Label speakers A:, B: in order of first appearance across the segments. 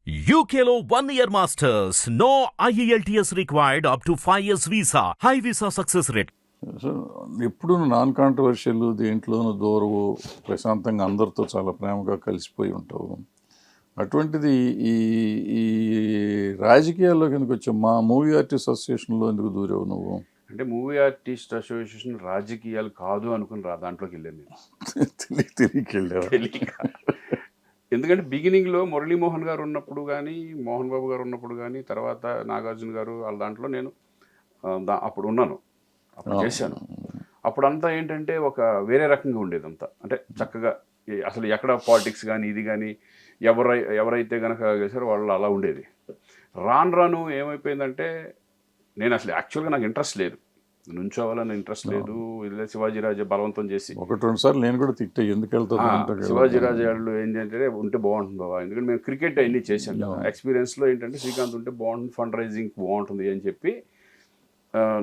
A: UKLO 1 year masters. No IELTS required up to 5 years visa. High visa success rate.
B: ఎప్పుడు non controversial దేంట్లోనూ దూరవు, ప్రశాంతంగా అందరితో చాలా ప్రేమగా కలిసిపోయి ఉంటావు. అటువంటిది ఈ ఈ రాజకీయాల్లోకి ఎందుకు వచ్చావు? మా మూవీ ఆర్టిస్ట్ అసోసియేషన్లో ఎందుకు దూరావు నువ్వు?
C: అంటే మూవీ ఆర్టిస్ట్ అసోసియేషన్ రాజకీయాలు కాదు అనుకుని దాంట్లోకి వెళ్ళాను నేను.
B: తిరిగి వెళ్ళావు.
C: ఎందుకంటే బిగినింగ్లో మురళీమోహన్ గారు ఉన్నప్పుడు కానీ, మోహన్ బాబు గారు ఉన్నప్పుడు కానీ, తర్వాత నాగార్జున గారు వాళ్ళ దాంట్లో నేను అప్పుడు ఉన్నాను, అప్పుడు చేశాను. అప్పుడంతా ఏంటంటే ఒక వేరే రకంగా ఉండేది అంతా. అంటే చక్కగా అసలు ఎక్కడ పాలిటిక్స్ కానీ ఇది కానీ ఎవరైతే కనుక చేశారో వాళ్ళు అలా ఉండేది. రాను ఏమైపోయిందంటే నేను అసలు యాక్చువల్గా నాకు ఇంట్రెస్ట్ లేదు, నుంచోవాలని ఇంట్రెస్ట్ లేదు. ఇలా శివాజీరాజు బలవంతం చేసి
B: 1-2 సార్లు నేను కూడా తిట్టా, ఎందుకు వెళ్తాను.
C: శివాజీరాజు వాళ్ళు ఏంటంటే ఉంటే బాగుంటుంది బాబా, ఎందుకంటే మేము క్రికెట్ అన్నీ చేశాను. ఎక్స్పీరియన్స్లో ఏంటంటే శ్రీకాంత్ ఉంటే బాగుంటుంది, ఫండ్ రైజింగ్ బాగుంటుంది అని చెప్పి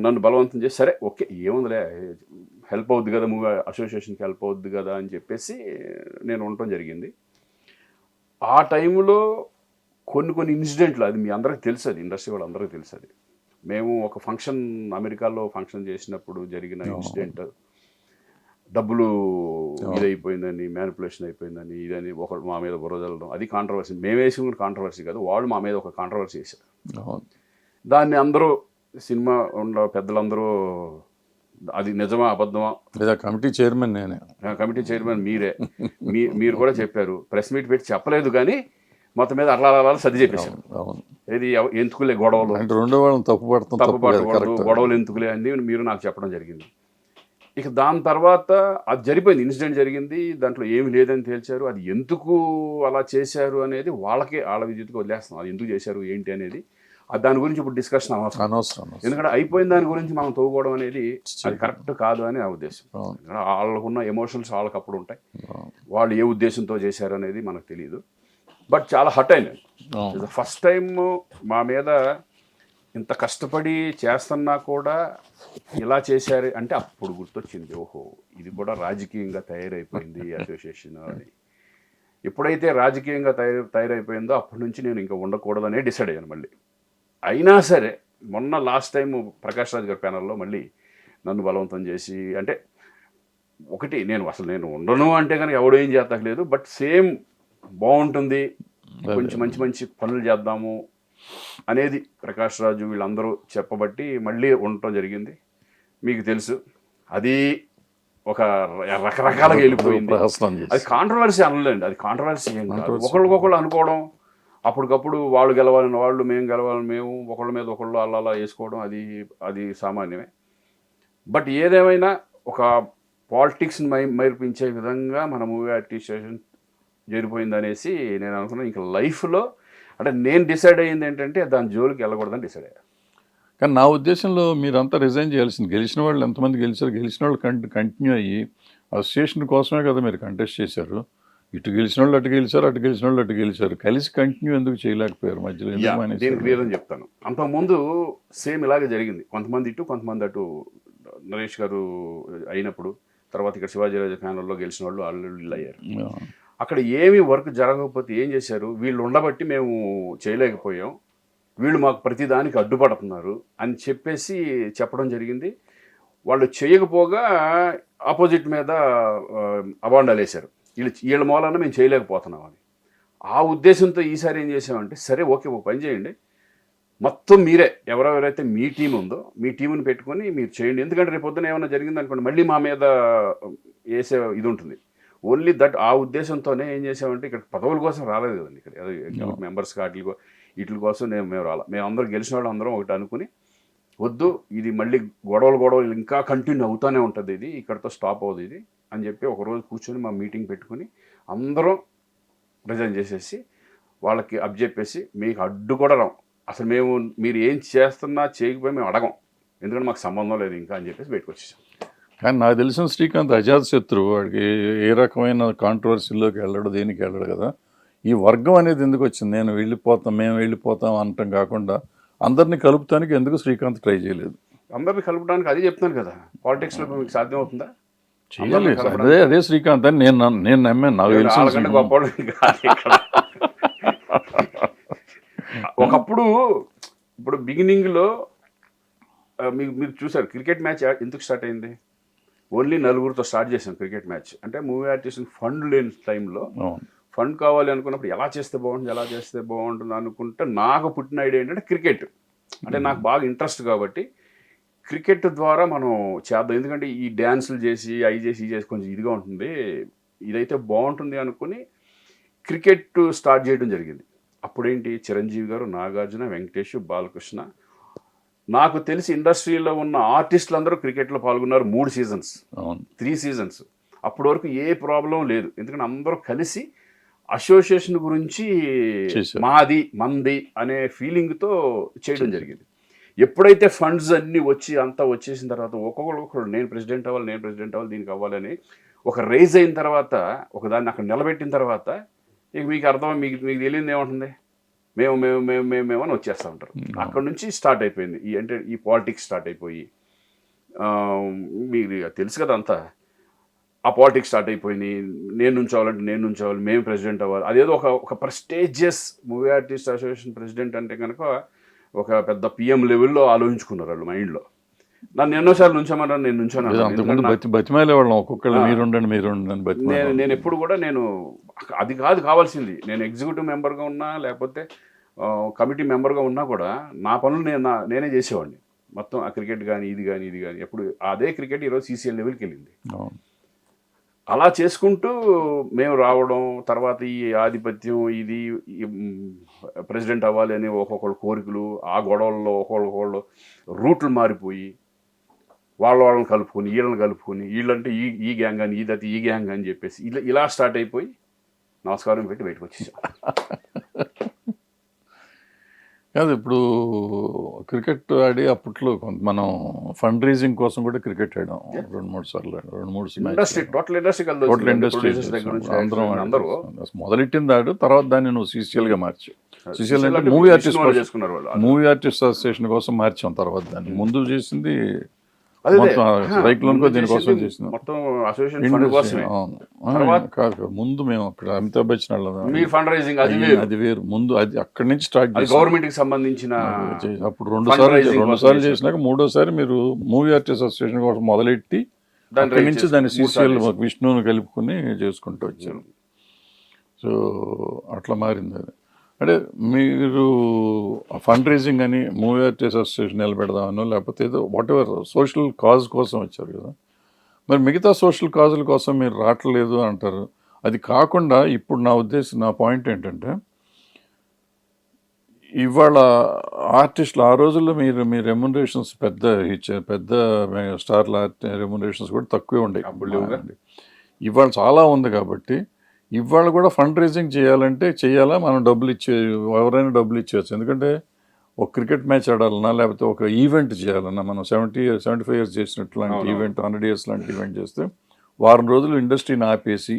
C: నన్ను బలవంతం చేసి సరే ఓకే ఏముందిలే హెల్ప్ అవుద్ది కదా, మూవీ అసోసియేషన్కి హెల్ప్ అవుద్ది కదా అని చెప్పేసి నేను ఉండటం జరిగింది. ఆ టైంలో కొన్ని ఇన్సిడెంట్లు, అది మీ అందరికీ తెలుసు, అది ఇండస్ట్రీ వాళ్ళందరికీ తెలుసు. అది మేము ఒక ఫంక్షన్ అమెరికాలో ఫంక్షన్ చేసినప్పుడు జరిగిన ఇన్సిడెంట్, డబ్బులు ఇదైపోయిందని, మ్యానిపులేషన్ అయిపోయిందని, ఇదని ఒకడు మా మీద బురదలడం, అది కాంట్రవర్సీ. మేము వేసిన కాంట్రవర్సీ కాదు, వాళ్ళు మా మీద ఒక కాంట్రవర్సీ చేశారు. దాన్ని అందరూ సినిమా ఉన్న పెద్దలందరూ అది నిజమా అబద్ధమా,
B: లేదా కమిటీ చైర్మన్ నేనే,
C: కమిటీ చైర్మన్ మీరే, మీరు కూడా చెప్పారు, ప్రెస్ మీట్ పెట్టి చెప్పలేదు కానీ మొత్తం మీద అలా సర్ది చెప్పేశారు. ఇది ఎందుకులే గొడవలు,
B: అంటే రెండో వాళ్ళని తప్పుపడకూడదు,
C: గొడవలు ఎందుకులే అని మీరు నాకు చెప్పడం జరిగింది. ఇక దాని తర్వాత అది జరిపోయింది, ఇన్సిడెంట్ జరిగింది, దాంట్లో ఏమి లేదని తేల్చారు. అది ఎందుకు అలా చేశారు అనేది వాళ్ళకే, వాళ్ళ విద్యుత్కి వదిలేస్తాం. అది ఎందుకు చేశారు ఏంటి అనేది దాని గురించి ఇప్పుడు డిస్కషన్ అనవసరం. ఎందుకంటే అయిపోయిన దాని గురించి మనం తవ్వుకోవడం అనేది అది కరెక్ట్ కాదు అని నా ఉద్దేశం. వాళ్ళకున్న ఎమోషన్స్ వాళ్ళకి అప్పుడు ఉంటాయి, వాళ్ళు ఏ ఉద్దేశంతో చేశారు అనేది మనకు తెలియదు. బట్ చాలా హర్ట్ అయినాను. ఫస్ట్ టైం మా మీద ఇంత కష్టపడి చేస్తున్నా కూడా ఇలా చేశారు అంటే అప్పుడు గుర్తొచ్చింది, ఓహో ఇది కూడా రాజకీయంగా తయారైపోయింది అసోసియేషన్ అని. ఎప్పుడైతే రాజకీయంగా తయారైపోయిందో అప్పటి నుంచి నేను ఇంకా ఉండకూడదనే డిసైడ్ అయ్యాను మళ్ళీ. అయినా సరే మొన్న లాస్ట్ టైం ప్రకాష్ రాజ్ గారి ప్యానల్లో మళ్ళీ నన్ను బలవంతం చేసి, అంటే ఒకటి నేను ఉండను అంటే కనుక ఎవడో ఏం చేస్తలేదు, బట్ సేమ్ బాగుంటుంది, కొంచెం మంచి పనులు చేద్దాము అనేది ప్రకాష్ రాజు వీళ్ళందరూ చెప్పబట్టి మళ్ళీ ఉండటం జరిగింది. మీకు తెలుసు అది ఒక రకరకాలుగా వెళ్ళిపోయింది. అది కాంట్రవర్సీ అనలేండి, అది కాంట్రవర్సీ ఏం కాదు. ఒకళ్ళకొకళ్ళు అనుకోవడం, అప్పటికప్పుడు వాళ్ళు గెలవాలని వాళ్ళు, మేము గెలవాలని మేము, ఒకళ్ళ మీద ఒకళ్ళు అలా వేసుకోవడం, అది సామాన్యమే. బట్ ఏదేమైనా ఒక పాలిటిక్స్ని మైర్పించే విధంగా మన మూవీ ఆర్టిస్టేషన్ జరిగిపోయింది అనేసి నేను అనుకున్నాను. ఇంకా లైఫ్లో అంటే నేను డిసైడ్ అయ్యింది ఏంటంటే దాని జోలికి వెళ్ళకూడదని డిసైడ్ అయ్యాను.
B: కానీ నా ఉద్దేశంలో మీరంతా రిజైన్ చేయాల్సింది. గెలిచిన వాళ్ళు ఎంతమంది గెలిచారు, గెలిచిన వాళ్ళు కంటిన్యూ అయ్యి అసోసియేషన్ కోసమే కదా మీరు కంటెస్ట్ చేశారు. ఇటు గెలిచిన వాళ్ళు అటు గెలిచారు, అటు గెలిచిన వాళ్ళు అటు గెలిచారు, కలిసి కంటిన్యూ ఎందుకు చేయలేకపోయారు మధ్యలో?
C: దీనికి రీజన్ చెప్తాను. అంతకుముందు సేమ్ ఇలాగే జరిగింది, కొంతమంది ఇటు కొంతమంది అటు. నరేష్ గారు అయినప్పుడు తర్వాత ఇక్కడ శివాజీరాజు ప్యానల్లో గెలిచిన వాళ్ళు వాళ్ళు అయ్యారు. అక్కడ ఏమీ వర్క్ జరగకపోతే ఏం చేశారు, వీళ్ళు ఉండబట్టి మేము చేయలేకపోయాం, వీళ్ళు మాకు ప్రతిదానికి అడ్డుపడుతున్నారు అని చెప్పేసి చెప్పడం జరిగింది. వాళ్ళు చేయకపోగా ఆపోజిట్ మీద అబాండాలు వేశారు, వీళ్ళ మూలన మేము చేయలేకపోతున్నాం అని. ఆ ఉద్దేశంతో ఈసారి ఏం చేసామంటే సరే ఓకే ఒక పని చేయండి, మొత్తం మీరే ఎవరెవరైతే మీ టీం ఉందో మీ టీంని పెట్టుకొని మీరు చేయండి. ఎందుకంటే రేపు పొద్దున ఏమైనా జరిగింది అనుకోండి మళ్ళీ మా మీద వేసే ఇది ఉంటుంది. ఓన్లీ దట్ ఆ ఉద్దేశంతోనే ఏం చేసామంటే ఇక్కడ పదవుల కోసం రాలేదు కదండి, ఇక్కడ మెంబర్స్ వీటి కోసం మేము రాలా. మేము అందరూ గెలిచిన వాళ్ళు అందరం ఒకటి అనుకుని వద్దు ఇది మళ్ళీ గొడవలు ఇంకా కంటిన్యూ అవుతూనే ఉంటుంది, ఇది ఇక్కడతో స్టాప్ అవుతుంది ఇది అని చెప్పి ఒకరోజు కూర్చొని మా మీటింగ్ పెట్టుకుని అందరం రిజైన్ చేసేసి వాళ్ళకి అబ్జెప్పేసి మీకు అడ్డు కూడా రాం, అసలు మీరు ఏం చేస్తున్నా చేయకపోయి మేము అడగం, ఎందుకంటే మాకు సంబంధం లేదు ఇంకా అని చెప్పేసి బయటకు వచ్చేసాం.
B: కానీ నాకు తెలిసిన శ్రీకాంత్ అజాత్ శత్రువు, వాడికి ఏ రకమైన కాంట్రవర్సీలోకి వెళ్ళడు, దేనికి వెళ్ళడు కదా. ఈ వర్గం అనేది ఎందుకు వచ్చింది? మేము వెళ్ళిపోతాం అనటం కాకుండా అందరినీ కలుపుతానికి ఎందుకు శ్రీకాంత్ ట్రై చేయలేదు?
C: అందరినీ కలుపుతానికి అది చెప్తాను కదా, పాలిటిక్స్లో మీకు సాధ్యం అవుతుందా?
B: అదే శ్రీకాంత్ అని నేను నమ్మాను. నాకు తెలిసిన
C: ఇప్పుడు బిగినింగ్లో మీరు చూసారు క్రికెట్ మ్యాచ్ ఎందుకు స్టార్ట్ అయింది? ఓన్లీ నలుగురితో స్టార్ట్ చేసాం క్రికెట్ మ్యాచ్. అంటే మూవీ ఆర్టిస్ట్ ఫండ్ లేని టైంలో ఫండ్ కావాలి అనుకున్నప్పుడు ఎలా చేస్తే బాగుంటుంది అనుకుంటే నాకు పుట్టిన ఐడియా ఏంటంటే క్రికెట్. అంటే నాకు బాగా ఇంట్రెస్ట్ కాబట్టి క్రికెట్ ద్వారా మనం చేద్దాం. ఎందుకంటే ఈ డ్యాన్సులు చేసి అవి చేసి కొంచెం ఇదిగా ఉంటుంది, ఇదైతే బాగుంటుంది అనుకుని క్రికెట్ స్టార్ట్ చేయడం జరిగింది. అప్పుడేంటి చిరంజీవి గారు, నాగార్జున, వెంకటేష్, బాలకృష్ణ, నాకు తెలిసి ఇండస్ట్రీలో ఉన్న ఆర్టిస్టులు అందరూ క్రికెట్లో పాల్గొన్నారు. 3 సీజన్స్, 3 సీజన్స్. అప్పటి వరకు ఏ ప్రాబ్లం లేదు, ఎందుకంటే అందరూ కలిసి అసోసియేషన్ గురించి మంది అనే ఫీలింగ్తో చేయడం జరిగింది. ఎప్పుడైతే ఫండ్స్ అన్నీ వచ్చేసిన తర్వాత ఒక్కొక్కరు నేను ప్రెసిడెంట్ అవ్వాలి దీనికి అవ్వాలని ఒక రైజ్ అయిన తర్వాత, ఒకదాన్ని అక్కడ నిలబెట్టిన తర్వాత ఇక మీకు అర్థం, మీకు తెలియదు ఏముంటుంది, మేము అని వచ్చేస్తూ ఉంటారు. అక్కడ నుంచి స్టార్ట్ అయిపోయింది ఈ పాలిటిక్స్ స్టార్ట్ అయిపోయి, మీకు తెలుసు కదా అంతా, ఆ పాలిటిక్స్ స్టార్ట్ అయిపోయింది. నేను నుంచోవాలి, మేము ప్రెసిడెంట్ అవ్వాలి. అదేదో ఒక prestigious movie artist association president అంటే కనుక ఒక పెద్ద పిఎం లెవెల్లో ఆలోచించుకున్నారు వాళ్ళు మైండ్లో. నన్ను ఎన్నోసార్లు నుంచోమన్నారు, నేను నుంచోను.
B: బతిమాలేవాళ్ళం ఒక్కొక్కళ్ళు, మీరు
C: నేను ఎప్పుడు కూడా అది కాదు కావాల్సింది. నేను ఎగ్జిక్యూటివ్ మెంబర్గా ఉన్నా లేకపోతే కమిటీ మెంబర్గా ఉన్నా కూడా నా పనులు నేనే చేసేవాడిని మొత్తం. ఆ క్రికెట్ కానీ ఇది కానీ ఎప్పుడు అదే క్రికెట్ ఈరోజు CCL లెవెల్కి వెళ్ళింది. అలా చేసుకుంటూ మేము రావడం, తర్వాత ఈ ఆధిపత్యం, ఇది ప్రెసిడెంట్ అవ్వాలి అని ఒక్కొక్కళ్ళు కోరికలు, ఆ గొడవల్లో ఒక్కొక్కళ్ళు రూట్లు మారిపోయి వాళ్ళని కలుపుకొని వీళ్ళంటే ఈ గ్యాంగ్ అని, ఈ గ్యాంగ్ అని చెప్పేసి ఇలా స్టార్ట్ అయిపోయి నమస్కారం పెట్టి బయటకు వచ్చేసాం.
B: కాదు, ఇప్పుడు క్రికెట్ ఆడి అప్పట్లో మనం ఫండ్ రైజింగ్ కోసం కూడా క్రికెట్ ఆడాం 2-3 సార్లు. 2-3
C: టోటల్ ఇండస్ట్రీ అందరూ
B: మొదలెట్టింది ఆడు. తర్వాత దాన్ని నువ్వు CCL గా మార్చావు. CCL అంటే మూవీ ఆర్టిస్ట్ అసోసియేషన్ కోసం మార్చాం. తర్వాత దాన్ని ముందు చేసింది దీనికోసం చేసింది
C: మొత్తం అసోసియేషన్.
B: ముందు మేము అక్కడ అమితాబ్ బచ్చన్
C: అది
B: వేరు. ముందు అది అక్కడి నుంచి స్టార్ట్ చేసి
C: గవర్నమెంట్ కి సంబంధించిన
B: అప్పుడు 2 సార్లు చేసినాక 3వసారి మీరు మూవీ ఆర్టిస్ట్ అసోసియేషన్ కోసం మొదలెట్టి అక్కడి నుంచి దాన్ని CCL విష్ణువుని కలుపుకొని చేసుకుంటూ వచ్చారు. సో అట్లా మారింది అది. అంటే మీరు ఫండ్ రైజింగ్ అని మూవీ ఆర్టిస్ట్ అసోసియేషన్ నిలబెడదామనో లేకపోతే ఏదో వాట్ ఎవర్ సోషల్ కాజ్ కోసం వచ్చారు కదా. మరి మిగతా సోషల్ కాజుల కోసం మీరు రావట్లేదు అంటారు. అది కాకుండా ఇప్పుడు నా పాయింట్ ఏంటంటే, ఇవాళ ఆర్టిస్టులు ఆ రోజుల్లో మీ రెమ్యునరేషన్స్ పెద్ద స్టార్ల రెమ్యునరేషన్స్ కూడా తక్కువే ఉండేవి. ఇవాళ చాలా ఉంది కాబట్టి ఇవాళ కూడా ఫండ్ రైజింగ్ చేయాలా, మనం ఎవరైనా డబ్బులు ఇచ్చేయచ్చు. ఎందుకంటే ఒక క్రికెట్ మ్యాచ్ ఆడాలన్నా లేకపోతే ఒక ఈవెంట్ చేయాలన్నా, మనం 75 years చేసినట్లు లాంటి ఈవెంట్, 100 years లాంటి ఈవెంట్ చేస్తే వారం రోజులు ఇండస్ట్రీని ఆపేసి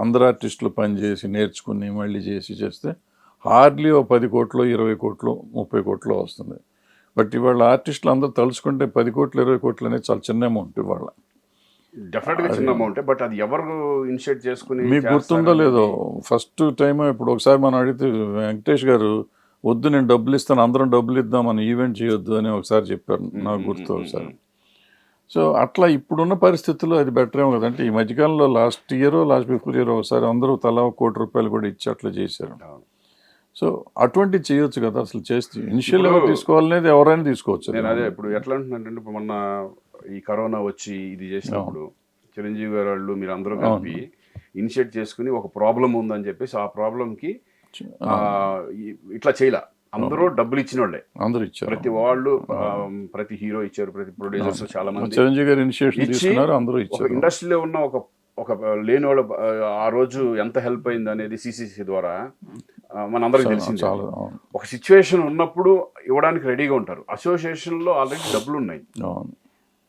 B: అందరు ఆర్టిస్టులు పనిచేసి నేర్చుకుని మళ్ళీ చేస్తే హార్డ్లీ 10 కోట్లు, 20 కోట్లు, 30 కోట్లు వస్తుంది. బట్ ఇవాళ ఆర్టిస్టులు అందరూ తలుచుకుంటే 10 కోట్లు, 20 కోట్లు అనేది చాలా చిన్న అమౌంట్ ఇవాళ.
C: డెఫినెట్గా చిన్న అమౌంట్. బట్ అది ఎవరు ఇనిషియేట్ చేసుకుని,
B: మీకు గుర్తుందో లేదో, ఫస్ట్ టైం ఇప్పుడు ఒకసారి మనం అడిగితే వెంకటేష్ గారు వద్దు నేను డబ్బులు ఇస్తాను, అందరం డబ్బులు ఇద్దామని ఈవెంట్ చేయొద్దు అని ఒకసారి చెప్పారు, నాకు గుర్తు ఒకసారి. సో అట్లా ఇప్పుడున్న పరిస్థితుల్లో అది బెటర్ ఏమో కదంటే. ఈ మధ్యకాలంలో లాస్ట్ బిఫోర్ ఇయర్ ఒకసారి అందరూ తలా ₹1 కోటి కూడా ఇచ్చి అట్లా చేశారు. సో అటువంటి చేయొచ్చు కదా. అసలు చేస్తే ఇనిషియల్ ఎవరు తీసుకోవాలనేది ఎవరైనా తీసుకోవచ్చు.
C: నేను అదే ఇప్పుడు ఎట్లా అంటున్నానంటే, ఇప్పుడు మొన్న ఈ కరోనా వచ్చి ఇది చేసినప్పుడు చిరంజీవి గారు వాళ్ళు మీరు అందరూ కలిపి ఇనిషియేట్ చేసుకుని ఒక ప్రాబ్లం ఉందని చెప్పేసి ఆ ప్రాబ్లంకి ఇట్లా చేయలే, అందరూ డబ్బులు ఇచ్చిన వాళ్ళే, అందరూ ఇచ్చారు. ప్రతి వాళ్ళు ప్రతి హీరో ఇచ్చారు, ప్రతి ప్రొడ్యూసర్స్ చాలా మంది
B: చిరంజీవి గారు ఇనిషియేషన్ తీసుకున్నారు, అందరూ ఇచ్చారు.
C: ఇండస్ట్రీలో ఉన్న ఒక లేని వాళ్ళు ఆ రోజు ఎంత హెల్ప్ అయింది అనేది CCC ద్వారా మనందరికి తెలిసింది. ఒక సిచ్యువేషన్ ఉన్నప్పుడు ఇవ్వడానికి రెడీగా ఉంటారు. అసోసియేషన్లో ఆల్రెడీ డబ్బులు ఉన్నాయి.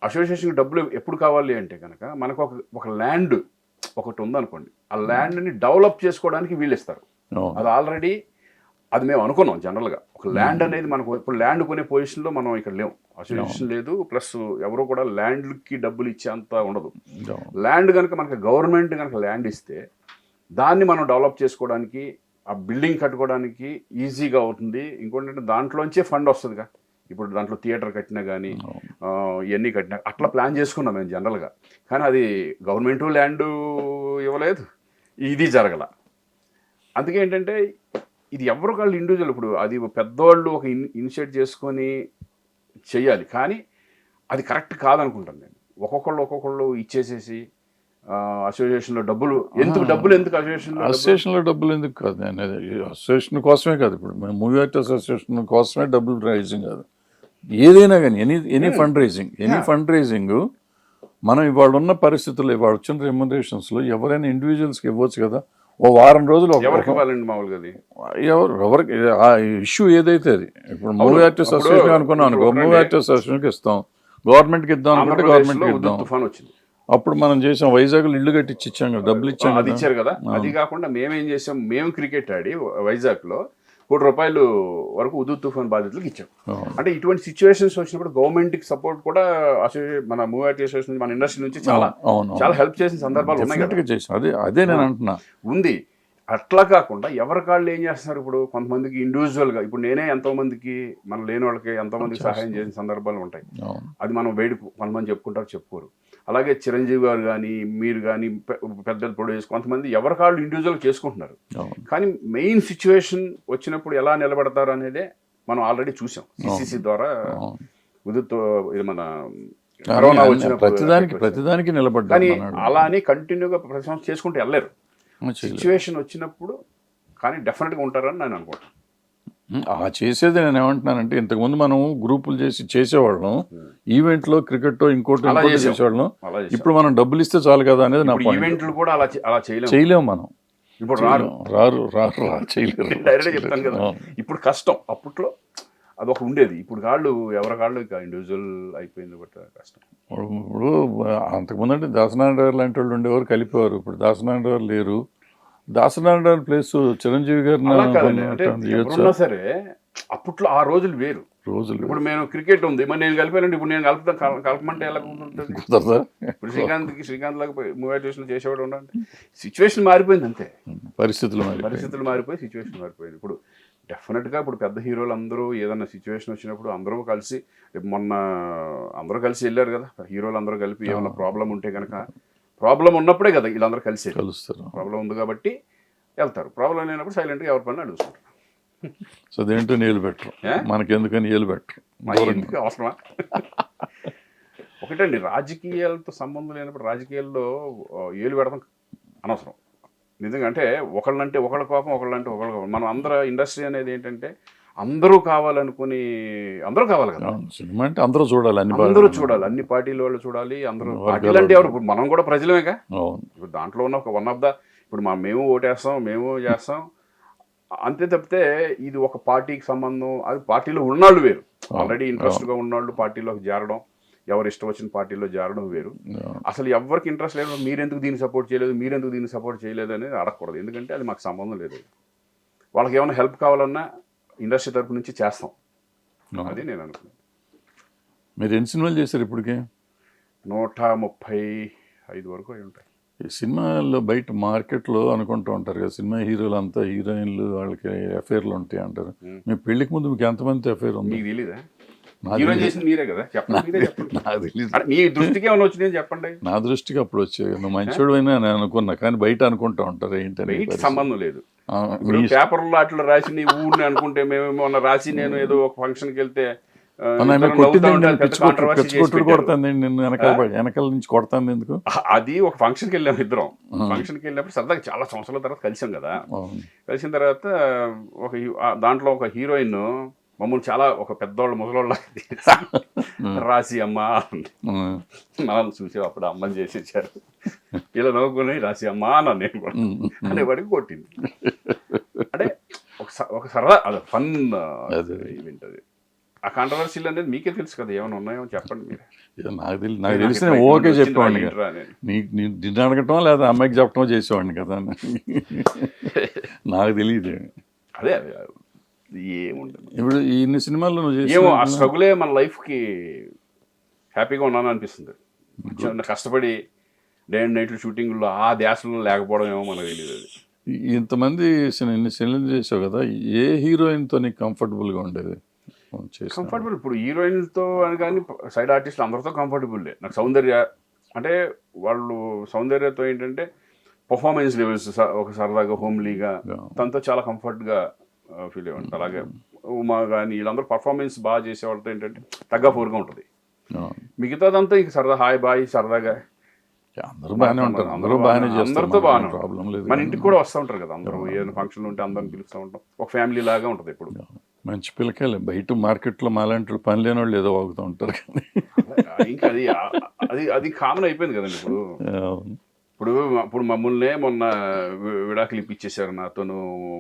C: అసోసియేషన్కి డబ్బులు ఎప్పుడు కావాలి అంటే కనుక మనకు ఒక ల్యాండ్ ఒకటి ఉందనుకోండి, ఆ ల్యాండ్ని డెవలప్ చేసుకోవడానికి వీళ్ళు ఇస్తారు. అది ఆల్రెడీ అది మేము అనుకున్నాం. జనరల్గా ఒక ల్యాండ్ అనేది మనకు ఇప్పుడు ల్యాండ్ కొనే పొజిషన్లో మనం ఇక్కడ లేవు, అసోసియేషన్ లేదు, ప్లస్ ఎవరు కూడా ల్యాండ్కి డబ్బులు ఇచ్చేంత ఉండదు. ల్యాండ్ కనుక మనకి గవర్నమెంట్ కనుక ల్యాండ్ ఇస్తే దాన్ని మనం డెవలప్ చేసుకోవడానికి ఆ బిల్డింగ్ కట్టుకోవడానికి ఈజీగా అవుతుంది. ఇంకోటి అంటే దాంట్లోంచే ఫండ్ వస్తుందిగా. ఇప్పుడు దాంట్లో థియేటర్ కట్టినా కానీ ఇవన్నీ కట్టినా అట్లా ప్లాన్ చేసుకున్నాం మేము జనరల్గా. కానీ అది గవర్నమెంటు ల్యాండ్ ఇవ్వలేదు, ఇది జరగల. అందుకే ఏంటంటే ఇది ఎవరు వాళ్ళు ఇండివిజువల్, ఇప్పుడు అది పెద్దవాళ్ళు ఒక ఇనిషియేట్ చేసుకొని చెయ్యాలి. కానీ అది కరెక్ట్ కాదనుకుంటాను నేను. ఒక్కొక్కళ్ళు ఇచ్చేసేసి అసోసియేషన్లో డబ్బులు ఎందుకు
B: అసోసియేషన్లో డబ్బులు ఎందుకు కాదు, నేను అసోసియేషన్ కోసమే కాదు, ఇప్పుడు మేము మూవీ ఆర్ట్ అసోసియేషన్ కోసమే డబ్బులు రైజింగ్ కాదు, ఏదైనా కానీ ఎనీ ఫండ్ రైజింగ్ మనం ఇవాళ ఉన్న పరిస్థితుల్లో ఇవాళ వచ్చిన రెమ్యునరేషన్స్లో ఎవరైనా ఇండివిజువల్స్కి ఇవ్వచ్చు కదా. ఓ వారం రోజులు
C: ఎవరికి మామూలుగా
B: ఎవరికి ఆ ఇష్యూ ఏదైతే అది, ఇప్పుడు మూవీ ఆర్టిస్ట్ అసోసియేషన్ అనుకున్నాం అనుకో, మూవీ ఆర్టిస్ట్ అసోసియేషన్కి ఇస్తాం, గవర్నమెంట్కి ఇద్దాం అనుకుంటే గవర్నమెంట్కి ఇద్దాం.
C: తుఫాన్ వచ్చింది,
B: అప్పుడు మనం చేసాం వైజాగ్లో ఇల్లు కట్టించి ఇచ్చాం కదా, డబ్బులు ఇచ్చాం,
C: అది ఇచ్చారు కదా. అది కాకుండా మేమేం చేసాం, మేము క్రికెట్ ఆడి వైజాగ్లో ₹1 కోటి వరకు ఉదు తుఫాన్ బాధితులకు ఇచ్చాం. అంటే ఇటువంటి సిచ్యువేషన్స్ వచ్చినప్పుడు గవర్నమెంట్కి సపోర్ట్ కూడా మన మూవీ ఆర్ట్ అసోసియేషన్ మన ఇండస్ట్రీ నుంచి చాలా హెల్ప్ చేసిన సందర్భాలు ఉన్నాయి.
B: అదే నేను అంటున్నా
C: ఉంది. అట్లా కాకుండా ఎవరి కాళ్ళు ఏం చేస్తున్నారు, ఇప్పుడు కొంతమందికి ఇండివిజువల్గా, ఇప్పుడు నేనే ఎంతో మందికి మన లేని వాళ్ళకి ఎంతో మందికి సహాయం చేసిన సందర్భాలు ఉంటాయి. అది మనం కొంతమంది చెప్పుకుంటారు, చెప్పుకోరు. అలాగే చిరంజీవి గారు కానీ మీరు కానీ పెద్దలు ప్రొడ్యూస్ కొంతమంది ఎవరి కాళ్ళు ఇండివిజువల్ చేసుకుంటున్నారు. కానీ మెయిన్ సిచ్యువేషన్ వచ్చినప్పుడు ఎలా నిలబడతారు అనేదే మనం ఆల్రెడీ చూసాం సిసిసి ద్వారా. మన కరోనా వచ్చినప్పుడు
B: ప్రతిదానికి నిలబడ్డారు.
C: కానీ అలా అని కంటిన్యూగా ప్రతి సంవత్సరం చేసుకుంటూ వెళ్ళలేరు. సిచ్యువేషన్ వచ్చినప్పుడు కానీ డెఫినెట్గా ఉంటారని నేను అనుకుంటాను.
B: చేసేది నేను ఏమంటున్నానంటే, ఇంతకుముందు మనం గ్రూపులు చేసేవాళ్ళం, ఈవెంట్లో క్రికెట్ ఇంకోటి చేసేవాళ్ళం. ఇప్పుడు మనం డబ్బులు ఇస్తే చాలు కదా అనేది నా పాయింట్.
C: ఈవెంట్లు కూడా అలా
B: చేయలేము మనం.
C: ఇప్పుడు
B: రారు చేయలేరు.
C: డైరెక్ట్గా చెప్తాను కదా, ఇప్పుడు కష్టం. అప్పట్లో అదొక ఉండేది, ఇప్పుడు కాళ్ళు ఎవరి కాళ్ళు ఇక ఇండివిజువల్ అయిపోయింది, బట్ కష్టం.
B: ఇప్పుడు అంతకుముందు అంటే దాసనారాయణ గారు లాంటి వాళ్ళు ఉండేవారు, కలిపేవారు. ఇప్పుడు దాసనారాయణ గారు లేరు. దాసనారాయణ గారి ప్లేస్ చిరంజీవి గారు
C: సరే. అప్పట్లో ఆ రోజులు వేరు రోజులు. ఇప్పుడు మేము క్రికెట్ ఉంది, మరి నేను కలిపానండి, ఇప్పుడు నేను కలపమంటే ఎలా ఉంటుంది? ఇప్పుడు శ్రీకాంత్ లాగా మూవీ చేసేవాడు ఉండండి. సిచ్యువేషన్ మారిపోయింది అంతే, పరిస్థితులు మారిపోయి సిచ్యువేషన్ మారిపోయింది. ఇప్పుడు డెఫినెట్గా ఇప్పుడు పెద్ద హీరోలు అందరూ ఏదన్నా సిచ్యువేషన్ వచ్చినప్పుడు అందరూ కలిసి, మొన్న అందరూ కలిసి వెళ్ళారు కదా హీరోలు అందరూ కలిపి, ఏమన్నా ప్రాబ్లం ఉంటే కనుక, ప్రాబ్లం ఉన్నప్పుడే కదా వీళ్ళందరూ కలిసి కలుస్తారు. ప్రాబ్లం ఉంది కాబట్టి వెళ్తారు, ప్రాబ్లం లేనప్పుడు సైలెంట్గా ఎవరి పని అడుగుతుంటారు.
B: సో దేంటో నీళ్ళు పెట్టరు, మనకెందుకని నీళ్ళు పెట్టరు,
C: ఎందుకు అవసరమా? ఒకటండి, రాజకీయాలతో సంబంధం లేనప్పుడు రాజకీయాల్లో ఏలు పెడతాం అనవసరం. నిజంగా అంటే ఒకళ్ళంటే ఒకళ్ళ కోపం, ఒకళ్ళంటే ఒకళ్ళ కోపం. మనం అందరూ ఇండస్ట్రీ అనేది ఏంటంటే అందరూ కావాలనుకుని, అందరూ కావాలి కదా
B: సినిమా అంటే అందరూ చూడాలి,
C: అన్ని పార్టీల వాళ్ళు చూడాలి. అందరూ పార్టీలు అంటే ఎవరు? ఇప్పుడు మనం కూడా ప్రజలమేగా. ఇప్పుడు దాంట్లో ఉన్న ఒక వన్ ఆఫ్ ద, ఇప్పుడు మేము ఓటేస్తాం, మేము చేస్తాం అంతే తప్పితే ఇది ఒక పార్టీకి సంబంధం. అది పార్టీలో ఉన్నాళ్ళు వేరు, ఆల్రెడీ ఇంట్రెస్ట్గా ఉన్నాళ్ళు పార్టీలోకి చేరడం, ఎవరు ఇష్టం వచ్చిన పార్టీలో చేరడం వేరు. అసలు ఎవరికి ఇంట్రెస్ట్ లేదు, మీరెందుకు దీన్ని సపోర్ట్ చేయలేదు అనేది అడగకూడదు. ఎందుకంటే అది మాకు సంబంధం లేదు. వాళ్ళకి ఏమైనా హెల్ప్ కావాలన్నా ఇండస్ట్రీ తరపు నుంచి చేస్తాం, అది నేను అనుకున్నాను.
B: మీరు ఎన్ని సినిమాలు చేశారు ఇప్పటికే?
C: 135 వరకు అయి ఉంటాయి.
B: ఈ సినిమాల్లో బయట మార్కెట్లో అనుకుంటూ ఉంటారు కదా, సినిమా హీరోలు అంతా హీరోయిన్లు వాళ్ళకి అఫైర్లు ఉంటాయి అంటారు. మీ పెళ్లికి ముందు మీకు ఎంతమంది అఫైర్ ఉంది?
C: మీకు తెలీదా? మీరే కదా చెప్పండి. మీ దృష్టికి ఏమైనా వచ్చినాయి చెప్పండి.
B: నా దృష్టికి అప్పుడు వచ్చాయి. నువ్వు మంచోడు అయినా నేను అనుకున్నా, కానీ బయట అనుకుంటా ఉంటారు ఏంటని.
C: సంబంధం లేదు. పేపర్లో అట్లా రాసి నీ ఊరిని అనుకుంటే, మేము మొన్న రాసి నేను ఏదో ఒక ఫంక్షన్కి వెళ్తే
B: కొడతాను నిన్ను వెనకాల నుంచి కొడతాను ఎందుకు?
C: అది ఒక ఫంక్షన్కి వెళ్ళాము ఇద్దరం. ఫంక్షన్కి వెళ్ళినప్పుడు సరదాగా చాలా సంవత్సరాల తర్వాత కలిసాం కదా. కలిసిన తర్వాత దాంట్లో ఒక హీరోయిన్ మమ్మల్ని చాలా ఒక పెద్దవాళ్ళు ముసలోళ్ళ రాసి అమ్మ మనం చూసి అప్పుడు అమ్మని చేసి ఇచ్చారు. ఇలా నవ్వుకుని రాసి అమ్మ అన్న నేను కూడా అనేవాడికి కొట్టింది. అంటే ఒక సరదా, అది ఫన్ ఈవెంట్. అది ఆ కాంట్రవర్సీలు అనేది మీకే తెలుసు కదా, ఏమైనా ఉన్నాయో చెప్పండి మీరు.
B: నాకు తెలిసిన ఓకే చెప్పేవాడిని, నిన్ను అడగటం లేదా అమ్మాయికి చెప్పటం చేసేవాడిని కదా, నాకు తెలియదు.
C: అదే ఏముంటుంది.
B: ఇప్పుడు ఇన్ని సినిమాల్లో
C: ఏమో ఆ స్ట్రగులే మన లైఫ్కి హ్యాపీగా ఉన్నాను అనిపిస్తుంది. కష్టపడి డే అండ్ నైట్లు షూటింగ్లో ఆ ధ్యాసలో లేకపోవడం ఏమో మనకు తెలియదు. అది
B: ఇంతమంది ఇన్ని సినిమాలు చేసావు కదా, ఏ హీరోయిన్తో నీకు కంఫర్టబుల్గా ఉండేది చేసావు?
C: కంఫర్టబుల్ ఇప్పుడు హీరోయిన్తో అని కానీ సైడ్ ఆర్టిస్టులు అందరితో కంఫర్టబుల్లే. నాకు సౌందర్య అంటే వాళ్ళు సౌందర్యతో ఏంటంటే పర్ఫార్మెన్స్ లెవెల్స్ ఒక సరదాగా హోమ్లీగా తనతో చాలా కంఫర్ట్గా ఫీల్ అయ్యండి. అలాగే ఉమా కానీ వీళ్ళందరూ పర్ఫార్మెన్స్ బాగా చేసేవాళ్ళతో ఏంటంటే తగ్గఫోరుగా ఉంటుంది. మిగతాదంతా ఇంక సరదా హాయ్ బాయ్ సరదాగా
B: అందరూ బాగానే ఉంటారు, అందరూ బాగానే చేస్తారు,
C: అందరితో బాగానే
B: ప్రాబ్లం లేదు.
C: మన ఇంటికి కూడా వస్తూ ఉంటారు కదా అందరూ, ఏదైనా ఫంక్షన్లు ఉంటే అందరిని పిలుస్తూ ఉంటాం, ఒక ఫ్యామిలీ లాగా ఉంటుంది ఇప్పుడు.
B: మంచి పిల్లకాయలే. బయట మార్కెట్లో మాలాంటి పని లేని వాళ్ళు ఏదో వాగుతూ ఉంటారు కానీ
C: ఇంకా అది అది అది కామన్ అయిపోయింది కదండి ఇప్పుడు. ఇప్పుడు ఇప్పుడు మమ్మల్నే మొన్న విడాకులు ఇప్పించేశారు నాతోను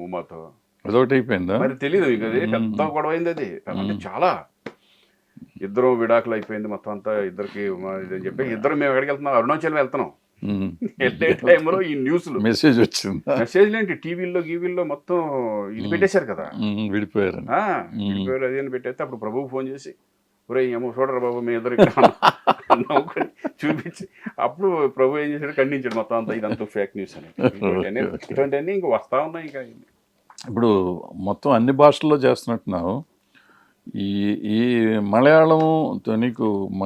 C: ఉమాతో.
B: అదొకటి అయిపోయిందా?
C: మరి తెలియదు మీకు, అది పెద్ద గొడవ అయింది అది. అంటే చాలా ఇద్దరు విడాకులు అయిపోయింది మొత్తం అంతా ఇద్దరికి అని చెప్పి ఇద్దరు మేము ఎక్కడికి వెళ్తున్నాం, అరుణాచలం వెళ్తున్నాం. వెళ్ళే టైంలో ఈ న్యూస్లు
B: మెసేజ్ వచ్చింది,
C: మెసేజ్లు ఏంటి టీవీల్లో గీవీల్లో మొత్తం ఇది పెట్టేశారు కదా,
B: విడిపోయారు
C: విడిపోయారు అది అని పెట్టేస్తే అప్పుడు ప్రభువు ఫోన్ చేసి ఒరే ఏమో చూడరా బాబు మీ ఇద్దరు నవ్వుకొని చూపించి అప్పుడు ప్రభు ఏం చేశాడు, ఖండించాడు మొత్తం అంతా ఇదంతా ఫేక్ న్యూస్ అని. ఇటువంటివన్నీ ఇంకా వస్తా ఉన్నాయి. ఇంకా
B: ఇప్పుడు మొత్తం అన్ని భాషల్లో చేస్తున్నట్టున్నావు. ఈ ఈ మలయాళం నీకు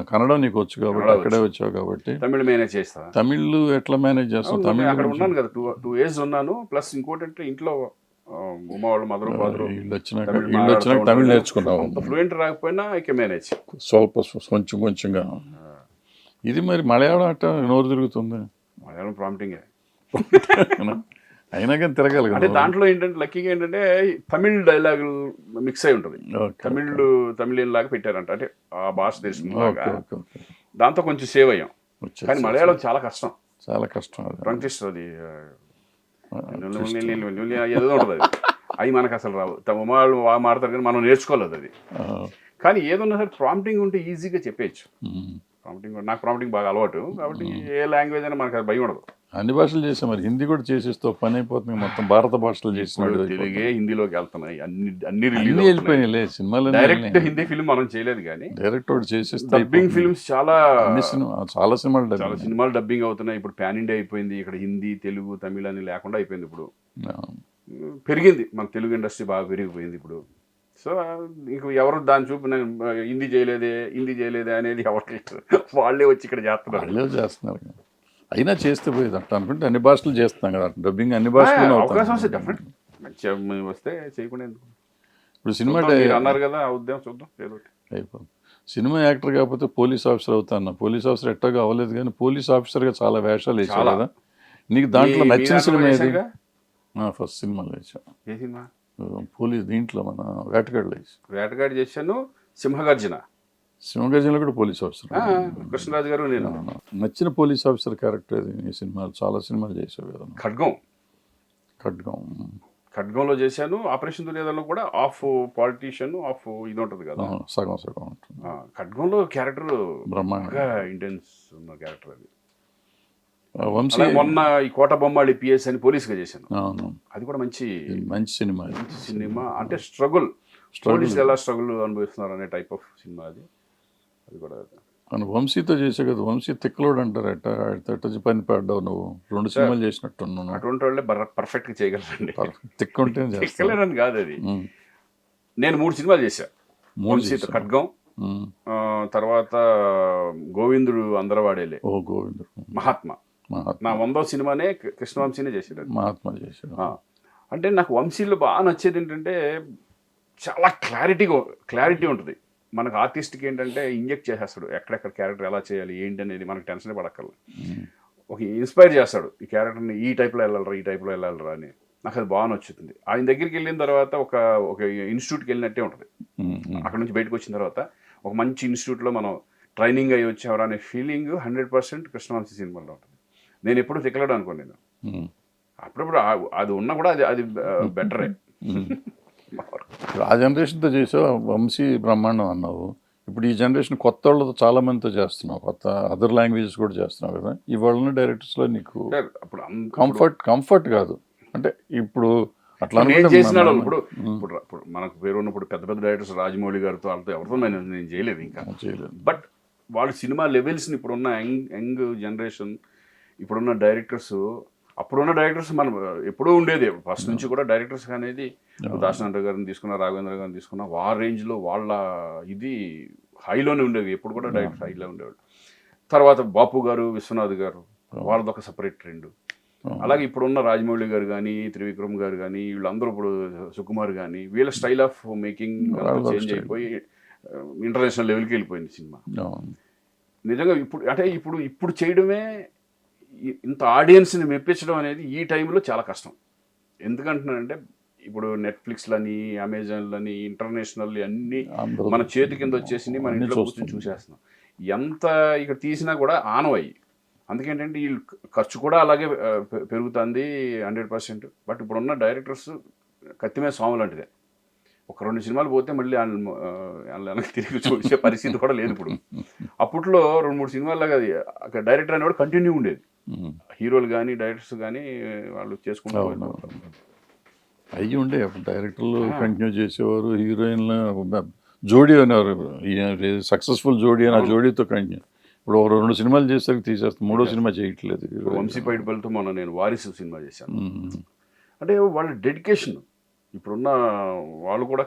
B: కన్నడం నీకు వచ్చు కాబట్టి అక్కడే వచ్చావు కాబట్టి
C: తమిళ్ మేనేజ్ చేస్తా.
B: తమిళ్ ఎట్లా మేనేజ్ చేస్తావు? తమిళ్
C: అక్కడ ఉన్నాను కదా, 2 years ఉన్నాను. ప్లస్ ఇంకోటి అంటే ఇంట్లో ఉమా వాళ్ళు మదరు ఫాదరు
B: వీళ్ళు వచ్చినాక తమిళ్ నేర్చుకున్నావు.
C: ఫ్లూయెంట్ రాకపోయినా ఐ కెన్ మేనేజ్
B: కొంచెం కొంచెంగా. ఇది మరి మలయాళం అట్ట నోరు తిరుగుతుంది.
C: మలయాళం ప్రాంప్టింగే
B: అయినా కానీ తిరగాలి
C: అంటే
B: కదా.
C: దాంట్లో ఏంటంటే లక్కీగా ఏంటంటే తమిళ్ డైలాగులు మిక్స్ అయి ఉంటుంది. తమిళియన్ లాగా పెట్టారంట, అంటే ఆ భాష తెలిసిందిలాగా. దాంతో కొంచెం సేవ్ అయ్యాం. కానీ మలయాళం చాలా కష్టం,
B: చాలా కష్టం.
C: టంగ్ ట్విస్టర్ అది ఏదో ఉంటుంది అది, అవి మనకు అసలు రావు. ఉమా వాళ్ళు బాగా మాడతారు కానీ మనం నేర్చుకోలేదు అది. కానీ ఏదన్నా సరే ప్రాంప్టింగ్ ఉంటే ఈజీగా చెప్పేయచ్చు. ప్రాంప్టింగ్ నాకు ప్రాంప్టింగ్ బాగా అలవాటు కాబట్టి ఏ లాంగ్వేజ్ అయినా మనకు అది భయం ఉండదు.
B: అన్ని భాషలు చేసాం, మరి హిందీ కూడా చేసేస్తావు, పని అయిపోతుంది. మొత్తం భారత భాషలు చేసినాడు.
C: తెలుగే హిందీలోకి వెళ్తున్నాయి, అన్ని
B: వెళ్ళిపోయినాయి సినిమాలు.
C: డైరెక్ట్ హిందీ ఫిల్మ్ మనం చేయలేదు కానీ
B: డైరెక్ట్ ఒకటి చేసేస్తే
C: డబ్బింగ్ ఫిల్మ్స్ చాలా
B: సినిమాలు
C: డబ్బింగ్ అవుతున్నాయి. ఇప్పుడు పాన్ ఇండియా అయిపోయింది. ఇక్కడ హిందీ తెలుగు తమిళ అని లేకుండా అయిపోయింది. ఇప్పుడు పెరిగింది, మన తెలుగు ఇండస్ట్రీ బాగా పెరిగిపోయింది ఇప్పుడు. సో ఇంక ఎవరు దాన్ని చూపి హిందీ చేయలేదే అనేది ఎవరికి వాళ్ళే వచ్చి ఇక్కడ
B: చేస్తున్నారు. అయినా చేస్తే పోయేది అట్లా అనుకుంటే అన్ని భాషలు చేస్తున్నాం కదా, డబ్బింగ్ అన్ని భాషలు
C: అవకాశం వస్తే డెఫినెట్ మంచిగా వస్తే చేయకుండా ఎందుకు.
B: ఇప్పుడు సినిమా
C: అన్నారు కదా ఆ ఉద్యమం చూద్దాం
B: అయిపోతుంది. సినిమా యాక్టర్ కాకపోతే పోలీస్ ఆఫీసర్ అవుతాను. పోలీస్ ఆఫీసర్ ఎట్టగా అవ్వలేదు కానీ పోలీస్ ఆఫీసర్గా చాలా వేషాలు వేసావు కదా. నీకు దాంట్లో నచ్చిన సినిమా ఏది? ఫస్ట్ సినిమాలో వేసావు.
C: ఏ సినిమా?
B: పోలీస్ దీంట్లో మన వేటగాడు
C: చేశాను. సింహగర్జనలో
B: కూడా పోలీస్ ఆఫీసర్
C: కృష్ణరాజు గారు నేను.
B: నచ్చిన పోలీస్ ఆఫీసర్ క్యారెక్టర్ అది ఈ సినిమాలు? చాలా సినిమాలు చేసావు కదా.
C: ఖడ్గంలో చేశాను. ఆపరేషన్ దుర్యోధనలో కూడా ఆఫ్ పాలిటీషియన్ ఆఫ్ ఇది ఉంటుంది కదా,
B: సగం ఉంటుంది.
C: ఖడ్గంలో క్యారెక్టర్
B: బ్రహ్మాండంగా
C: ఇంటెన్స్ ఉన్న క్యారెక్టర్ అది.
B: వంశీ
C: మొన్న ఈ కోట బొమ్మాళి పిఎస్ అని పోలీస్గా చేశాను. అది కూడా మంచి సినిమా. అంటే స్ట్రగుల్ పోలీసులు ఎలా స్ట్రగుల్ అనుభవిస్తున్నారు అనే టైప్ ఆఫ్ సినిమా అది. అది కూడా
B: వంశీతో చేసే కదా. వంశీ తిక్కలోడు అంటారు. ఎట్ట పని పడ్డావు నువ్వు? 2 సినిమాలు చేసినట్టున్నాను.
C: అటువంటి వాళ్ళే పర్ఫెక్ట్ గా చేయగలరండి.
B: తిక్కుంటే
C: తిక్కలేరని కాదు అది. నేను 3 సినిమాలు చేశాను. వంశీతో ఖడ్గం, తర్వాత గోవిందుడు అందరవాడేలే, మహాత్మా. నా 100వ సినిమానే కృష్ణవంశీనే చేశాడు.
B: మహాత్మా చేశాడు.
C: అంటే నాకు వంశీలో బాగా నచ్చేది ఏంటంటే చాలా క్లారిటీ ఉంటుంది. మనకు ఆర్టిస్ట్కి ఏంటంటే ఇంజెక్ట్ చేసేస్తాడు ఎక్కడెక్కడ క్యారెక్టర్ ఎలా చేయాలి ఏంటి అనేది మనకు టెన్షన్ పడక్కర్లేదు. ఒక ఇన్స్పైర్ చేస్తాడు ఈ క్యారెక్టర్ని ఈ టైప్లో వెళ్ళాలరా అని. నాకు అది బాగా నచ్చుతుంది. ఆయన దగ్గరికి వెళ్ళిన తర్వాత ఒక ఇన్స్టిట్యూట్కి వెళ్ళినట్టే ఉంటుంది. అక్కడ నుంచి బయటకు వచ్చిన తర్వాత ఒక మంచి ఇన్స్టిట్యూట్లో మనం ట్రైనింగ్ అయ్యి వచ్చేవారు అనే ఫీలింగ్ 100% కృష్ణవంశీ సినిమాలో ఉంటుంది. నేను ఎప్పుడు తిక్కలేడు అనుకోండి. నేను అప్పుడప్పుడు అది ఉన్నా కూడా అది బెటరే.
B: ఆ జనరేషన్తో చేసావు. వంశీ బ్రహ్మాండం అన్నావు. ఇప్పుడు ఈ జనరేషన్ కొత్త వాళ్ళతో చాలా మందితో చేస్తున్నావు, కొత్త అదర్ లాంగ్వేజెస్ కూడా చేస్తున్నావు కదా. ఇవాళ డైరెక్టర్స్లో నీకు కంఫర్ట్ కాదు అంటే ఇప్పుడు అట్లా
C: చేసినాడు. ఇప్పుడు మనకు పేరు ఉన్నప్పుడు పెద్ద డైరెక్టర్స్ రాజమౌళి గారితో వాళ్ళతో ఎవరితో నేను చేయలేదు ఇంకా. బట్ వాళ్ళు సినిమా లెవెల్స్ని ఇప్పుడున్న యంగ్ జనరేషన్ ఇప్పుడున్న డైరెక్టర్స్ అప్పుడున్న డైరెక్టర్స్ మనం ఎప్పుడూ ఉండేది ఫస్ట్ నుంచి కూడా డైరెక్టర్స్ అనేది దాశనారాయణ గారిని తీసుకున్నా, రాఘవేంద్ర గారిని తీసుకున్నా, వాళ్ళ రేంజ్లో వాళ్ళ ఇది హైలోనే ఉండేవి. ఎప్పుడు కూడా డైరెక్టర్స్ హైలో ఉండేవాళ్ళు. తర్వాత బాపు గారు, విశ్వనాథ్ గారు, వాళ్ళదొక సపరేట్ ట్రెండ్. అలాగే ఇప్పుడున్న రాజమౌళి గారు కానీ, త్రివిక్రమ్ గారు కానీ, వీళ్ళందరూ ఇప్పుడు సుకుమార్ కానీ, వీళ్ళ స్టైల్ ఆఫ్ మేకింగ్ చేంజ్ అయిపోయి ఇంటర్నేషనల్ లెవెల్కి వెళ్ళిపోయింది సినిమా. నిజంగా ఇప్పుడు చేయడమే ఇంత ఆడియన్స్ని మెప్పించడం అనేది ఈ టైంలో చాలా కష్టం. ఎందుకంటున్నానంటే ఇప్పుడు నెట్ఫ్లిక్స్లని, అమెజాన్లని, ఇంటర్నేషనల్ అన్నీ మన చేతి కింద వచ్చేసి మన ఇంట్లో కూర్చొని చూసేస్తున్నాం. ఎంత ఇక్కడ తీసినా కూడా ఆనవయ్యి. అందుకేంటంటే వీళ్ళు ఖర్చు కూడా అలాగే పెరుగుతుంది 100%. బట్ ఇప్పుడున్న డైరెక్టర్స్ కత్తిమే స్వామి లాంటిదే. ఒక 2 సినిమాలు పోతే మళ్ళీ వెనక్కి తిరిగి చూసే పరిస్థితి కూడా లేదు ఇప్పుడు. అప్పట్లో 2-3 సినిమాల్లాగా అది డైరెక్టర్ అనేవాడు కంటిన్యూ ఉండేది. హీరోలు కానీ డైరెక్టర్స్ కానీ వాళ్ళు చేసుకుంటూ
B: అయ్యి ఉండే అప్పుడు డైరెక్టర్లు కంటిన్యూ చేసేవారు. హీరోయిన్లు జోడీ అనేవారు, సక్సెస్ఫుల్ జోడీ అని ఆ జోడీతో కంటిన్యూ. ఇప్పుడు 2 సినిమాలు చేసేసరికి తీసేస్తాం, 3వ సినిమా చేయట్లేదు.
C: వంశీపైడిపల్లితో మొన్న నేను వారిసు సినిమా చేశాను. అంటే వాళ్ళ డెడికేషన్ ఇప్పుడున్న వాళ్ళు కూడా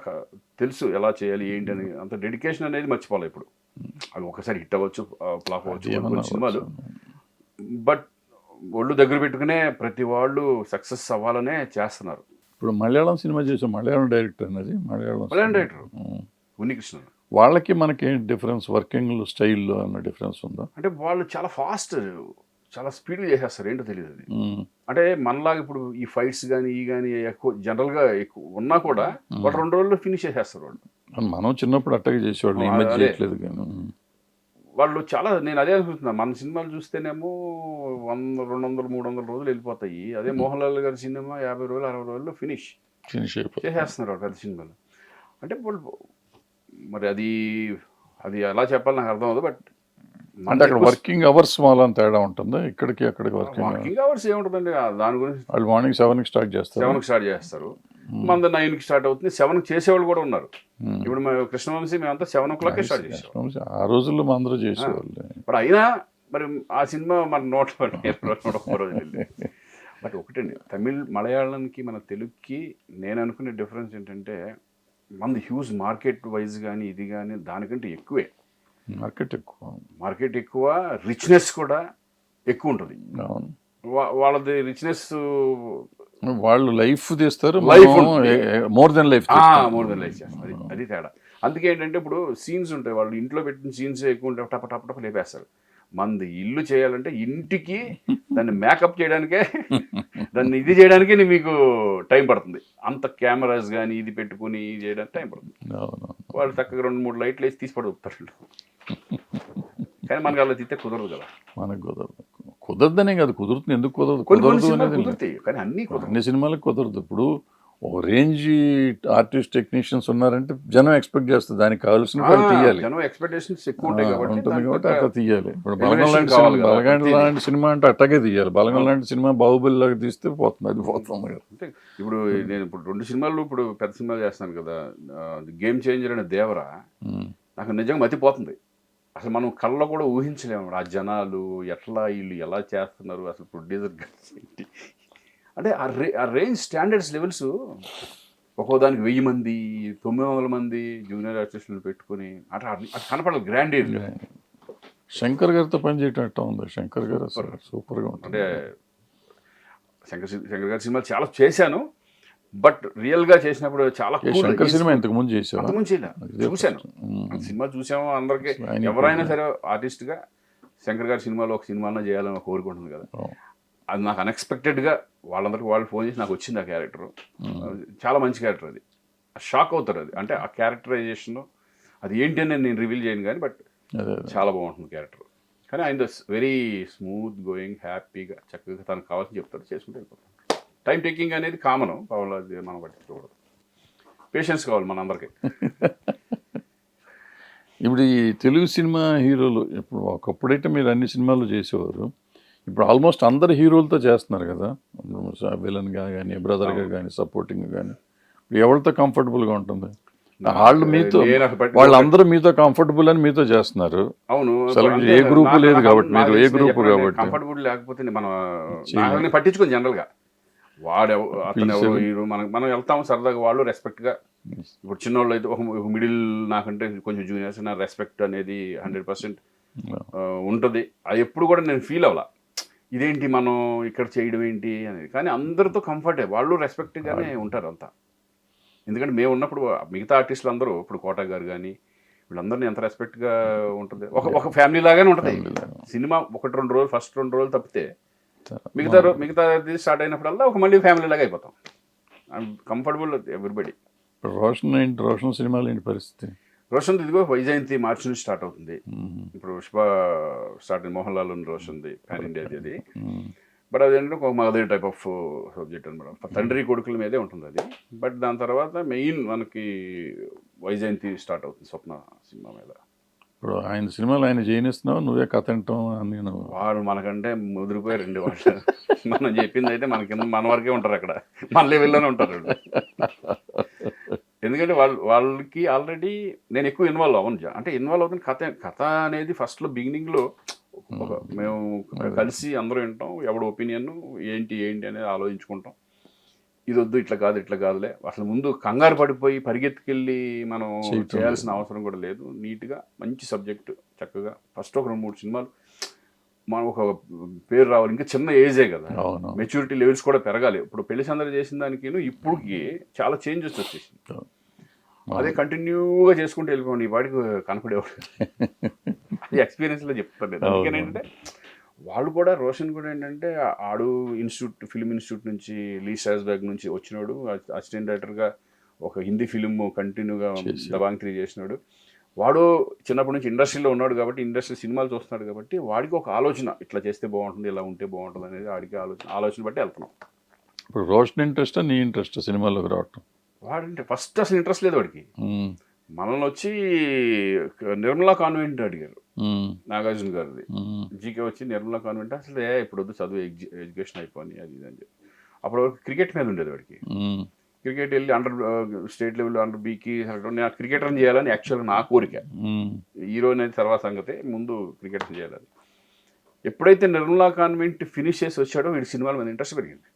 C: తెలుసు ఎలా చేయాలి ఏంటి అని. అంత డెడికేషన్ అనేది మర్చిపోవాలి ఇప్పుడు. అవి ఒకసారి హిట్ అవ్వచ్చు, ఫ్లాప్ అవ్వచ్చు కొన్ని సినిమాలు. బట్ ఒళ్ళు దగ్గర పెట్టుకునే ప్రతి వాళ్ళు సక్సెస్ అవ్వాలనే చేస్తున్నారు.
B: ఇప్పుడు మలయాళం సినిమా చేసాం, మలయాళం డైరెక్టర్ అనేది
C: మలయాళం డైరెక్టర్ ఉన్నికృష్ణ.
B: వాళ్ళకి మనకి ఏంటి డిఫరెన్స్, వర్కింగ్ స్టైల్లో అన్న డిఫరెన్స్ ఉందా?
C: అంటే వాళ్ళు చాలా ఫాస్ట్, చాలా స్పీడ్గా చేసేస్తారు. ఏంటో తెలియదు అది. అంటే మనలాగా ఇప్పుడు ఈ ఫైట్స్ కానీ ఎక్కువ జనరల్గా ఎక్కువ ఉన్నా కూడా వాళ్ళు 2 రోజుల్లో ఫినిష్ చేసేస్తారు వాళ్ళు.
B: మనం చిన్నప్పుడు అట్టగా చేసేవాళ్ళు, ఈ మధ్య చేయట్లేదు. కానీ
C: వాళ్ళు చాలా, నేను అదే అనుకుంటున్నా, మన సినిమాలు చూస్తేనేమో 100, 200, 300 రోజులు వెళ్ళిపోతాయి. అదే మోహన్ లాల్ గారి సినిమా 50 రోజులు, 60 రోజుల్లో ఫినిష్ చేసేస్తున్నారు వాళ్ళు పెద్ద సినిమాలు. అంటే వాళ్ళు మరి అది ఎలా చెప్పాలి నాకు అర్థం అవుతుంది. బట్
B: అంటే అక్కడ వర్కింగ్ అవర్స్ వల్ల తేడా ఉంటుందా? ఇక్కడికి అక్కడికి
C: వర్కింగ్ అవర్స్ ఏముంటుందండి దాని గురించి.
B: వాళ్ళు మార్నింగ్ 7కి స్టార్ట్ చేస్తారు.
C: మన 9కి స్టార్ట్ అవుతుంది. 7కి చేసేవాళ్ళు కూడా ఉన్నారు. ఇప్పుడు కృష్ణవంశీ మేమంతా 7 o'clock స్టార్ట్ చేసాం.
B: ఆ రోజుల్లో మా అందరూ చేసేవాళ్ళు.
C: మరి అయినా మరి ఆ సినిమా మన 101 రోజులు వెళ్ళి. బట్ ఒకటండి, తమిళ్ మలయాళంకి మన తెలుగుకి నేను అనుకునే డిఫరెన్స్ ఏంటంటే మనది హ్యూజ్ మార్కెట్ వైజ్ కానీ ఇది కానీ దానికంటే ఎక్కువే. మార్కెట్ ఎక్కువ, రిచ్నెస్ కూడా ఎక్కువ ఉంటుంది. వాళ్ళది రిచ్నెస్,
B: వాళ్ళు లైఫ్ తీస్తారు,
C: మోర్ దెన్ లైఫ్ చేస్తారు. అది తేడా. అందుకే ఏంటంటే ఇప్పుడు సీన్స్ ఉంటాయి, వాళ్ళు ఇంట్లో పెట్టిన సీన్స్ ఎక్కువ ఉంటాయి, టప లేపేస్తారు. మంది ఇల్లు చేయాలంటే ఇంటికి దాన్ని మేకప్ చేయడానికే, దాన్ని ఇది చేయడానికి మీకు టైం పడుతుంది. అంత కెమెరాస్ కానీ ఇది పెట్టుకుని ఇది చేయడానికి టైం పడుతుంది. వాళ్ళు చక్కగా 2-3 లైట్లు వేసి తీసి పడుతారు. కానీ మనకి అలా తీస్తే కుదరదు కదా.
B: మనకు కుదరదనే కాదు, కుదురుతుంది. ఎందుకు కుదరదు?
C: కుదురుతాయి కానీ అన్ని
B: సినిమాలకు కుదరదు. ఇప్పుడు ఓ రేంజ్ ఆర్టిస్ట్ టెక్నీషియన్స్ ఉన్నారంటే జనం ఎక్స్పెక్ట్ చేస్తారు, దానికి కావాల్సిన తీయాలి.
C: జనం ఎక్స్పెక్టేషన్స్ ఎక్కువ ఉంటాయి
B: కాబట్టి అట్లా తీయాలి. ఇప్పుడు బలగం లాంటి సినిమా అంటే అట్టగే తీయాలి. బలగం లాంటి సినిమా బాహుబలి లాగా తీస్తే పోతుంది, అది పోతుంది కదా.
C: ఇప్పుడు నేను ఇప్పుడు 2 సినిమాలు ఇప్పుడు పెద్ద సినిమాలు చేస్తాను కదా. గేమ్ చేంజర్ అనే దేవరా నాకు నిజంగా మతిపోతుంది. అసలు మనం కళ్ళలో కూడా ఊహించలేము ఆ జనాలు ఎట్లా, వీళ్ళు ఎలా చేస్తున్నారు, అసలు ప్రొడ్యూసర్ ఏంటి అంటే ఆ రేంజ్ స్టాండర్డ్స్ లెవెల్స్. ఒక్కో దానికి 1000 మంది 900 మంది జూనియర్ ఆర్టిస్టులు పెట్టుకుని అట్లా కనపడాలి గ్రాండ్.
B: శంకర్ గారితో పని చేయటం ఎట్లా ఉంది? శంకర్ గారు సూపర్గా ఉంటుంది.
C: అంటే శంకర్ గారి సినిమాలు చాలా చేశాను, బట్ రియల్గా చేసినప్పుడు చాలా
B: శంకర్ సినిమా ఇంతకు ముందు చేశాను,
C: చూశాను. సినిమా చూసాము. అందరికీ ఎవరైనా సరే ఆర్టిస్ట్గా శంకర్ గారి సినిమాలో ఒక సినిమాలో చేయాలని కోరుకుంటుంది కదా. అది నాకు అన్ఎక్స్పెక్టెడ్గా వాళ్ళందరికీ వాళ్ళు ఫోన్ చేసి నాకు వచ్చింది ఆ క్యారెక్టర్. చాలా మంచి క్యారెక్టర్. అది షాక్ అవుతారు. అది అంటే ఆ క్యారెక్టరైజేషన్ అది ఏంటి అని నేను రివీల్ చేయను కానీ, బట్ చాలా బాగుంటుంది క్యారెక్టర్. కానీ ఆయన వెరీ స్మూత్ గోయింగ్, హ్యాపీగా చక్కగా తనకు కావాల్సింది చెప్తారు, చేసుకుంటూ వెళ్ళిపోతారు. టైం టేకింగ్ అనేది కామన్, అది మనం పట్టించుకోకూడదు. పేషెన్స్ కావాలి మన అందరికీ.
B: ఇప్పుడు ఈ తెలుగు సినిమా హీరోలు ఇప్పుడు ఒకప్పుడైతే మీరు అన్ని సినిమాలు చేసేవారు, ఇప్పుడు ఆల్మోస్ట్ అందరు హీరోలతో చేస్తున్నారు కదా. విలన్గా కానీ, బ్రదర్గా కానీ, సపోర్టింగ్గా కానీ. ఇప్పుడు ఎవరితో కంఫర్టబుల్గా ఉంటుంది? వాళ్ళు మీతో వాళ్ళందరూ మీతో కంఫర్టబుల్ అని మీతో చేస్తున్నారు.
C: అవును,
B: అసలు ఏ గ్రూపు లేదు కాబట్టి మీరు ఏ గ్రూపు కాబట్టి
C: కంఫర్టబుల్ లేకపోతే మనం పట్టించుకోండి జనరల్ గా. అతను ఎవరు హీరో, మనం వెళ్తాము సరదాగా, వాళ్ళు రెస్పెక్ట్ గా. ఇప్పుడు చిన్నోళ్ళు అయితే ఒక మిడిల్, నాకంటే కొంచెం జూనియర్స్, నా రెస్పెక్ట్ అనేది 100% ఉంటుంది. అది ఎప్పుడు కూడా నేను ఫీల్ అవ్వాల ఇదేంటి మనం ఇక్కడ చేయడం ఏంటి అనేది. కానీ అందరితో కంఫర్టే, వాళ్ళు రెస్పెక్ట్ గానే ఉంటారు అంతా. ఎందుకంటే మేము ఉన్నప్పుడు మిగతా ఆర్టిస్టులు అందరూ, ఇప్పుడు కోట గారు కానీ వీళ్ళందరినీ ఎంత రెస్పెక్ట్గా ఉంటుంది, ఒక ఫ్యామిలీ లాగానే ఉంటుంది. సినిమా 1-2 రోజులు, ఫస్ట్ 2 రోజులు తప్పితే మిగతా స్టార్ట్ అయినప్పుడల్లా ఒక మళ్ళీ ఫ్యామిలీ లాగా అయిపోతాం. Comfortable everybody.
B: రోషన్ సినిమాలు ఏంటి పరిస్థితి?
C: రోషన్ ఇదిగో వైజయంతి మార్చి నుంచి స్టార్ట్ అవుతుంది. ఇప్పుడు పుష్ప స్టార్ట్ అయింది, మోహన్ లాల్ రోషన్ది పాన్ ఇండియా అది. బట్ అదేంటంటే ఒక అదే టైప్ ఆఫ్ సబ్జెక్ట్ అనమాట, తండ్రి కొడుకుల మీదే ఉంటుంది అది. బట్ దాని తర్వాత మెయిన్ మనకి వైజయంతి స్టార్ట్ అవుతుంది స్వప్న సినిమా మీద.
B: ఇప్పుడు ఆయన సినిమాలు ఆయన చేయనిస్తున్నావు, నువ్వే కథ అంటాం. నేను
C: వాడు మనకంటే ముదిరిపోయి 2 వాళ్ళు మనం చెప్పింది అయితే మన వరకే ఉంటారు, అక్కడ మన లెవెల్లోనే ఉంటారు. ఎందుకంటే వాళ్ళకి ఆల్రెడీ నేను ఎక్కువ ఇన్వాల్వ్ అవ్వను. అంటే ఇన్వాల్వ్ అవుతుంది కథ అనేది ఫస్ట్లో బిగినింగ్లో మేము కలిసి అందరూ వింటాం, ఎవడు ఒపీనియన్ ఏంటి అనేది ఆలోచించుకుంటాం. ఇది వద్దు, ఇట్లా కాదులే. అసలు ముందు కంగారు పడిపోయి పరిగెత్తుకెళ్ళి మనం చేయాల్సిన అవసరం కూడా లేదు. నీట్గా మంచి సబ్జెక్టు చక్కగా ఫస్ట్ ఒక 2-3 సినిమాలు మనం ఒక పేరు రావాలి. ఇంకా చిన్న ఏజే కదా, మెచ్యూరిటీ లెవెల్స్ కూడా పెరగాలి. ఇప్పుడు పెళ్లి సందడి చేసిన దానికి ఇప్పుడుకి చాలా చేంజెస్ వచ్చేసింది. అదే కంటిన్యూగా చేసుకుంటూ వెళ్ళిపోండి, ఈ వాడికి కనపడేవాడు. అది ఎక్స్పీరియన్స్లో చెప్తాను. అందుకేనంటే వాళ్ళు కూడా, రోషన్ కూడా ఏంటంటే ఆడు ఫిల్మ్ ఇన్స్టిట్యూట్ నుంచి, లీ శాస్బ్యాగ్ నుంచి వచ్చినాడు. అసిస్టెంట్ డైరెక్టర్గా ఒక హిందీ ఫిలిం కంటిన్యూగా దబాంగ్ 3 చేసినాడు. వాడు చిన్నప్పటి నుంచి ఇండస్ట్రీలో ఉన్నాడు కాబట్టి, ఇండస్ట్రీ సినిమాలు చూస్తున్నాడు కాబట్టి వాడికి ఒక ఆలోచన, ఇట్లా చేస్తే బాగుంటుంది, ఇలా ఉంటే బాగుంటుంది అనేది వాడికి ఆలోచన బట్టి వెళ్తున్నాం.
B: ఇప్పుడు రోషన్ ఇంట్రెస్ట్, నీ ఇంట్రెస్ట్ సినిమాలోకి రావటం?
C: వాడంటే ఫస్ట్ అసలు ఇంట్రెస్ట్ లేదు వాడికి. మనల్ని వచ్చి నిర్మలా కాన్వెంట్ అడిగారు, నాగార్జున గారిది. జీకే వచ్చి నిర్మలా కాన్వెంట్ అసలు ఇప్పుడు వద్దు, చదువు ఎడ్యుకేషన్ అయిపోయి అది ఇది అని చెప్పి. అప్పుడు క్రికెట్ మీద ఉండేది వాడికి. క్రికెట్ వెళ్ళి స్టేట్ లెవెల్ అండర్ బీకి నేను క్రికెటర్ని చేయాలని యాక్చువల్గా నా కోరిక. హీరో అనేది తర్వాత సంగతి, ముందు క్రికెటర్ చేయాలని. ఎప్పుడైతే నిర్మలా కాన్వెంట్ ఫినిష్ చేసి వచ్చాడో వీడి సినిమాల మీద ఇంట్రెస్ట్ పెరిగింది.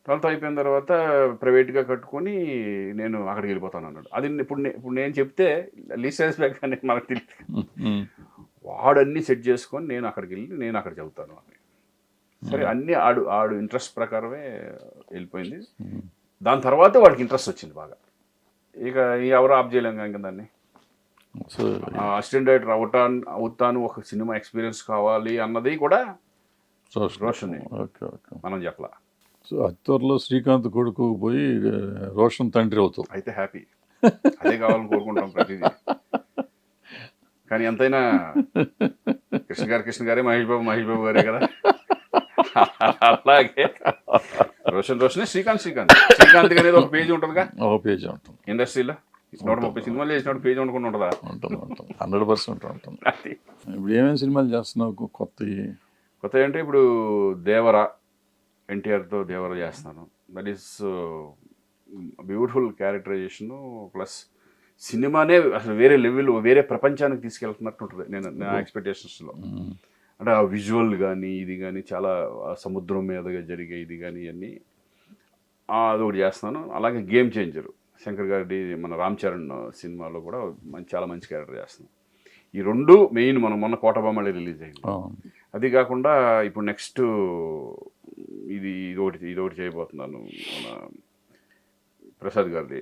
C: 12th అయిపోయిన తర్వాత ప్రైవేట్గా కట్టుకొని నేను అక్కడికి వెళ్ళిపోతాను అన్నాడు. అది ఇప్పుడు నేను చెప్తే లీసెన్స్ బ్యాక్ అనేది మనకు తెలియదు. వాడన్నీ సెట్ చేసుకొని నేను అక్కడికి వెళ్ళి నేను అక్కడ చదువుతాను అని. సరే, అన్నీ ఆడు ఇంట్రెస్ట్ ప్రకారమే వెళ్ళిపోయింది. దాని తర్వాత వాడికి ఇంట్రెస్ట్ వచ్చింది బాగా. ఇక ఎవరు ఆఫ్ చేయలేం ఇంకా దాన్ని. అసిస్టెంట్ డైరెక్టర్ అవుతాను, ఒక సినిమా ఎక్స్పీరియన్స్ కావాలి అన్నది కూడా రోషన్, మనం చెప్పలా.
B: సో త్వరలో శ్రీకాంత్ కొడుకు పోయి రోషన్ తండ్రి అవుతావు
C: అయితే హ్యాపీ. అదే కావాలని కోరుకుంటాం ప్రతిదీ. కానీ ఎంతైనా కృష్ణ గారే మహేష్ బాబు గారే కదా. అలాగే రోషన్ శ్రీకాంత్ అనేది ఒక పేజీ ఉంటుందిగా, ఒక పేజీ ఉంటుంది ఇండస్ట్రీలో. 130 సినిమాలు చేసినప్పుడు పేజీ ఉండకుండా ఉంటుందా?
B: ఉంటుంది 100% ఉంటుంది. ఇప్పుడు ఏమేమి సినిమాలు చేస్తున్నావు కొత్త
C: అంటే ఇప్పుడు దేవరా, ఎన్టీఆర్తో దేవరా చేస్తున్నాను. That is beautiful characterisation, plus సినిమానే అసలు వేరే లెవెల్, వేరే ప్రపంచానికి తీసుకెళ్తున్నట్టు ఉంటుంది నా ఎక్స్పెక్టేషన్స్లో. అంటే ఆ విజువల్ కానీ ఇది కానీ చాలా సముద్రం మీదగా జరిగే ఇది కానీ ఇవన్నీ అదొకటి చేస్తున్నాను. అలాగే గేమ్ చేంజరు శంకర్ గారి మన రామ్ చరణ్ సినిమాలో కూడా చాలా మంచి క్యారెక్టర్ చేస్తున్నాను. ఈ 2 మెయిన్. మనం మొన్న కోటబొమ్మడి రిలీజ్ అయింది. అది కాకుండా ఇప్పుడు నెక్స్ట్ ఇదొకటి చేయబోతున్నాను, మన ప్రసాద్ గారిది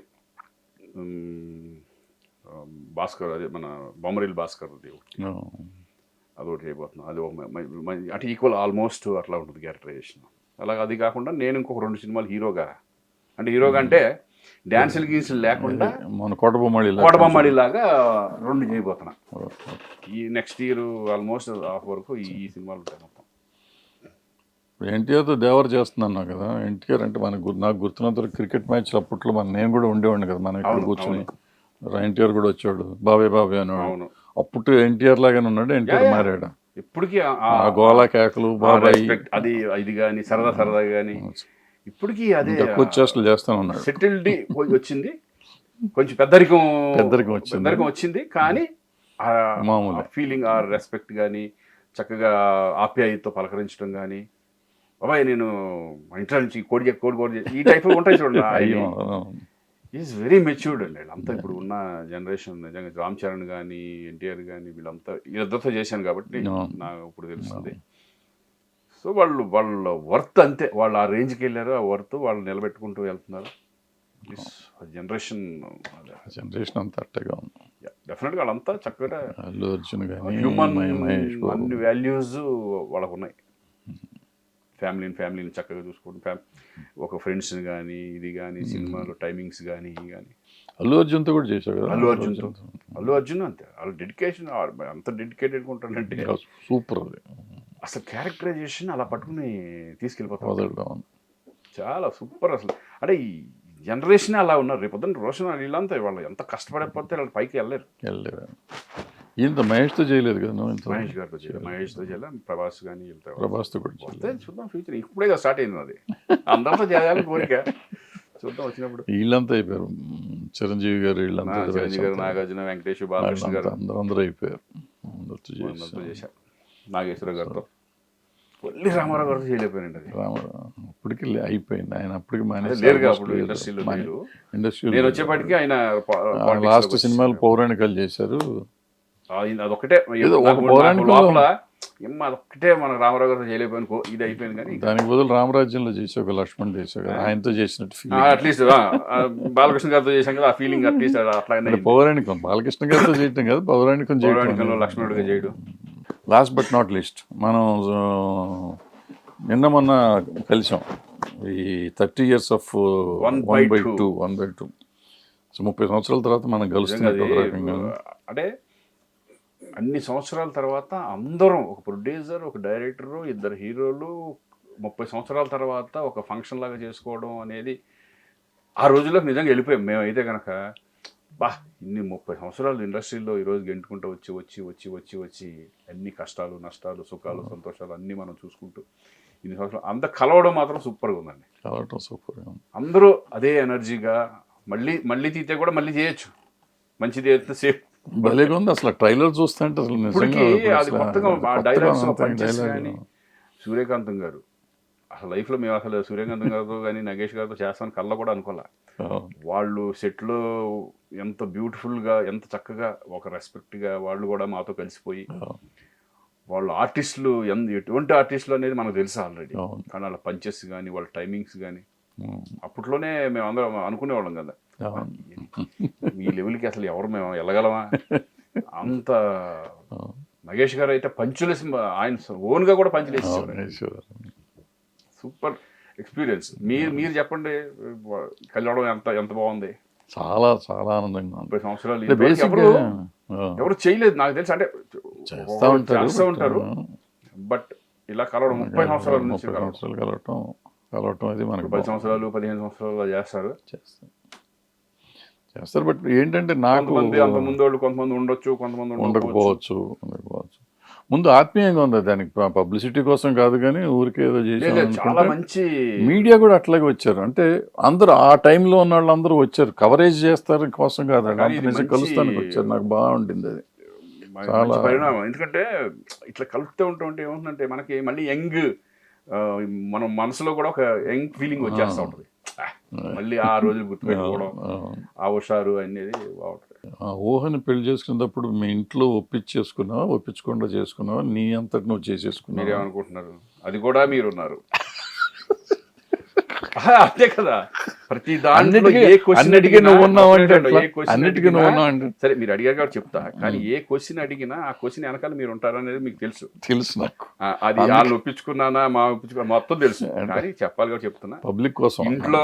C: భాస్కర్, అదే మన బొమ్మరిల్ భాస్కర్ది అదొకటి చేయబోతున్నాను. అది అంటే ఈక్వల్ ఆల్మోస్ట్ అట్లా ఉంటుంది క్యారెక్టరైజేషన్. అలాగే అది కాకుండా నేను ఇంకొక 2 సినిమాలు హీరోగా అంటే డ్యాన్సులు గీన్సులు లేకుండా
B: మన కోటబొమ్మడి లాగా
C: 2 చేయబోతున్నా. ఈ నెక్స్ట్ ఇయర్ ఆల్మోస్ట్ హాఫ్ వరకు ఈ సినిమాలు ఉంటాయి మొత్తం.
B: ఎన్టీఆర్తో దేవర చేస్తున్నాను కదా. ఎన్టీఆర్ అంటే నాకు గుర్తున్నంత క్రికెట్ మ్యాచ్లు అప్పట్లో నేను కూడా ఉండేవాడిని కదా, మనం ఇక్కడ కూర్చొని. ఎన్టీఆర్ కూడా వచ్చాడు, బాబాయ్ అనేవాడు. అప్పుడు ఎన్టీఆర్ లాగానే ఉన్నాడు, ఎన్టీఆర్ మారాడు.
C: ఇప్పటికీ
B: గోలా కేకలు, బాబాయ్
C: అది ఇది కానీ సరదా కానీ ఇప్పటికీ అదే
B: చేస్తాను ఉన్నాడు.
C: సెటిల్డ్ వచ్చింది. కొంచెం పెద్దరికం
B: వచ్చింది.
C: వచ్చింది కానీ
B: మామూలు
C: ఫీలింగ్ ఆ రెస్పెక్ట్ కానీ చక్కగా ఆప్యాయతతో పలకరించడం కానీ బాబాయ్ నేను మా ఇంట్లో నుంచి కోడి ఈ టైప్ ఉంటాయి చూడండి. ఈజ్ వెరీ మెచ్యూర్డ్ అండి వీళ్ళంతా. ఇప్పుడు ఉన్న జనరేషన్ నిజంగా రామ్ చరణ్ కానీ ఎన్టీఆర్ కానీ వీళ్ళందరితో చేశాను కాబట్టి నాకు ఇప్పుడు తెలుస్తుంది. సో వాళ్ళ వర్త్ అంతే, వాళ్ళు ఆ రేంజ్కి వెళ్ళారు, ఆ వర్త్ వాళ్ళు నిలబెట్టుకుంటూ వెళ్తున్నారు. జనరేషన్
B: అంతా అట్టగా ఉంది.
C: డెఫినెట్గా వాళ్ళంతా చక్కగా
B: అల్లు అర్జున్ కానీ
C: హ్యూమన్ అన్ని వాల్యూస్ వాళ్ళకు ఉన్నాయి. ఫ్యామిలీని చక్కగా చూసుకోవడం, ఒక ఫ్రెండ్స్ని కానీ ఇది కానీ సినిమాలో టైమింగ్స్ కానీ
B: అల్లు అర్జున్తో కూడా చేశాడు కదా.
C: అల్లు అర్జున్ అంతే, వాళ్ళ డెడికేషన్ అంత డెడికేటెడ్గా ఉంటాడంటే
B: సూపర్.
C: అసలు క్యారెక్టరైజేషన్ అలా పట్టుకుని తీసుకెళ్ళిపోతాడు, చాలా సూపర్. అసలు అంటే ఈ జనరేషన్ అలా ఉన్నారు. రేపు పొద్దున్న రోషన్ వీళ్ళంతా వాళ్ళు ఎంత కష్టపడకపోతే వాళ్ళు పైకి వెళ్ళలేరు.
B: ఇంత మహేష్తో చేయలేదు కదా.
C: మహేష్ గారితో చేయలేదు, మహేష్తో చేయలేదు, ప్రభాస్ కానీ
B: ప్రభాస్తో కూడా
C: చూద్దాం ఫ్యూచర్. ఇప్పుడే స్టార్ట్ అయింది అది, అందరితో చేయాలని కోరిక. చూద్దాం వచ్చినప్పుడు.
B: వీళ్ళంతా అయిపోయారు, చిరంజీవి గారు వీళ్ళంతా,
C: చిరంజీవి గారు, నాగార్జున, వెంకటేష్, బాలకృష్ణ గారు
B: అందరూ అయిపోయారు.
C: చేశారు. నాగేశ్వర గారితో, మళ్ళీ రామారావు గారితో చేయలేకపోయానండి. అది
B: అప్పటికి అయిపోయింది, ఆయన అప్పటికి
C: లేరుగా అప్పుడు ఇండస్ట్రీలో. నేను వచ్చేపాటికి ఆయన
B: లాస్ట్ సినిమాలు పౌరాణికాలు చేశారు.
C: అదొక్కటే లోపల అదొక్కటే మన రామారావు గారితో చేయలేకపోయాను, ఇది అయిపోయింది. కానీ
B: దానికి బదులు రామరాజ్యంలో చేసే ఒక లక్ష్మణ్ చేశారు కదా, ఆయనతో చేసినట్టు
C: అట్లీస్ట్ బాలకృష్ణ గారితో చేశాం కదా, ఆ ఫీలింగ్ అట్లీస్ట్ అట్లా.
B: పౌరాణికం బాలకృష్ణ గారితో చేయటం కదా, పౌరాణికంలో
C: లక్ష్మణుడిగా చేయడం.
B: లాస్ట్ బట్ నాట్ లీస్ట్, మనం మొన్న కలిసాం ఈ 30 years of 1/2. సో 30 సంవత్సరాల తర్వాత మనం కలుస్తున్నాం.
C: అంటే అన్ని సంవత్సరాల తర్వాత అందరం, ఒక ప్రొడ్యూసర్, ఒక డైరెక్టరు, ఇద్దరు హీరోలు 30 సంవత్సరాల తర్వాత ఒక ఫంక్షన్ లాగా చేసుకోవడం అనేది ఆ రోజుల్లోకి నిజంగా వెళ్ళిపోయాం మేమైతే కనుక. ఇన్ని 30 సంవత్సరాలు ఇండస్ట్రీలో ఈరోజు గెంటుకుంటూ వచ్చి అన్ని కష్టాలు, నష్టాలు, సుఖాలు, సంతోషాలు అన్నీ మనం చూసుకుంటూ ఇన్ని సంవత్సరాలు అంత కలవడం మాత్రం సూపర్గా ఉందండి. అందరూ అదే ఎనర్జీగా మళ్ళీ తీతే కూడా మళ్ళీ చేయొచ్చు, మంచిది అయితే సేఫ్
B: భలేగా ఉంది. అసలు ట్రైలర్ చూస్తుంటే అసలు
C: అది కొత్తగా డైలాగ్స్ కానీ సూర్యకాంతం గారు అసలు లైఫ్లో మేము అసలు సూర్యకాంతం గారితో కానీ నగేష్ గారితో చేస్తామని కళ్ళ కూడా అనుకోలే. వాళ్ళు సెట్లో ఎంత బ్యూటిఫుల్గా, ఎంత చక్కగా, ఒక రెస్పెక్ట్గా వాళ్ళు కూడా మాతో కలిసిపోయి, వాళ్ళు ఆర్టిస్టులు ఎటువంటి ఆర్టిస్టులు అనేది మనకు తెలుసు ఆల్రెడీ. కానీ వాళ్ళ పంచెస్ కానీ వాళ్ళ టైమింగ్స్ కానీ అప్పట్లోనే మేము అందరం అనుకునేవాళ్ళం కదా, ఈ లెవెల్కి అసలు ఎవరు మేము వెళ్ళగలమా అంత. నగేష్ గారు అయితే పంచులేసి ఆయన ఓన్గా కూడా పంచులేసేవారు. Super experience. మీరు చెప్పండి, కళ్యాణం ఎంత బాగుంది.
B: చాలా చాలా ఆనందంగా.
C: 30 సంవత్సరాలు ఎవరు చేయలేదు నాకు తెలిసి. అంటే చేస్తూ ఉంటారు, బట్ ఇలా కలవడం 30 సంవత్సరాల నుంచి
B: కలవటం అది మనకు
C: 10 సంవత్సరాలు 15 సంవత్సరాలు
B: చేస్తారు. బట్ ఏంటంటే నాకు
C: అంత ముందు వాళ్ళు కొంతమంది ఉండొచ్చు, కొంతమంది
B: ఉండకపోవచ్చు. ముందు ఆత్మీయంగా ఉంది, దానికి పబ్లిసిటీ కోసం కాదు కానీ ఊరికే ఏదో
C: చాలా మంచి
B: మీడియా కూడా అట్లాగే వచ్చారు. అంటే అందరూ ఆ టైంలో ఉన్న వాళ్ళు అందరూ వచ్చారు, కవరేజ్ చేస్తారు కోసం కాదు, కలుస్తానికి వచ్చారు. నాకు బాగుంటుంది అది చాలా
C: పరిణామం. ఎందుకంటే ఇట్లా కలుపుతూ ఉంటే ఏముంటుందంటే మనకి మళ్ళీ యంగ్, మనం మనసులో కూడా ఒక యంగ్ ఫీలింగ్ వచ్చేస్తూ ఉంటుంది. మళ్ళీ ఆ రోజులు గుర్తుపెట్టుకోవడం, ఆ హుషారు అనేది బాగుంటుంది.
B: ఆ ఊహని పెళ్లి చేసుకున్నప్పుడు మీ ఇంట్లో ఒప్పించకుండా చేసుకున్నావా, నీ అంతటి నువ్వు చేసేసుకున్నావు?
C: మీరేమనుకుంటున్నారు? అది కూడా మీరున్నారు. అంతే కదా, ప్రతి దాంట్లో
B: అన్నిటికీ నువ్వు ఉన్నావు అంటే
C: సరే మీరు అడిగారు కాబట్టి చెప్తా. కానీ ఏ క్వశ్చన్ అడిగినా ఆ క్వశ్చన్ వెనకాల మీరు ఉంటారు అనేది మీకు తెలుసు
B: నాకు.
C: అది వాళ్ళు ఒప్పించుకున్నానా మొత్తం తెలుసు. కానీ చెప్పాలి కాబట్టి చెప్తున్నా,
B: పబ్లిక్ కోసం.
C: ఇంట్లో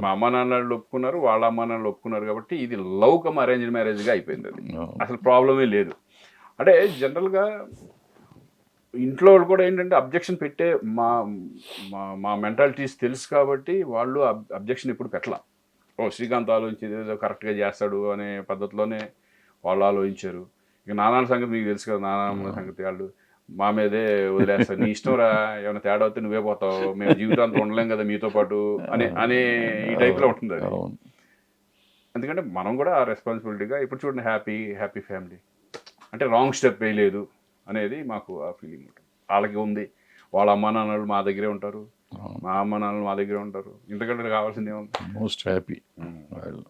C: మా అమ్మ నాన్నలు ఒప్పుకున్నారు, వాళ్ళ అమ్మ నాన్నలు ఒప్పుకున్నారు కాబట్టి ఇది లవ్ కమ్ అరేంజ్డ్ మ్యారేజ్ గా అయిపోయింది. అది అసలు ప్రాబ్లమే లేదు. అంటే జనరల్గా ఇంట్లో వాళ్ళు కూడా ఏంటంటే అబ్జెక్షన్ పెట్టే మా మెంటాలిటీస్ తెలుసు కాబట్టి వాళ్ళు అబ్జెక్షన్ ఎప్పుడు పెట్టాల. శ్రీకాంత్ ఆలోచించేది ఏదో కరెక్ట్గా చేస్తాడు అనే పద్ధతిలోనే వాళ్ళు ఆలోచించారు. ఇక నాన్న సంగతి మీకు తెలుసు కదా, నాన్న సంగతి వాళ్ళు మా మీదే వదిలేస్తారు. నీ ఇష్టం రా, ఏమైనా తేడా వస్తే నువ్వే పోతావు, మేము జీవితాంతం ఉండలేం కదా మీతో పాటు అనే ఈ టైప్లో ఉంటుంది. అది ఎందుకంటే మనం కూడా ఆ రెస్పాన్సిబిలిటీగా ఇప్పుడు చూడండి హ్యాపీ ఫ్యామిలీ అంటే రాంగ్ స్టెప్ వేయలేదు అనేది మాకు ఆ ఫీలింగ్ ఉంటుంది. వాళ్ళకి ఉంది, వాళ్ళ అమ్మా నాన్నలు మా దగ్గరే ఉంటారు, మా అమ్మ నాన్నలు మా దగ్గరే ఉంటారు, ఇంతకంటే కావాల్సింది ఏముంది.
B: మోస్ట్ హ్యాపీ వాళ్ళు.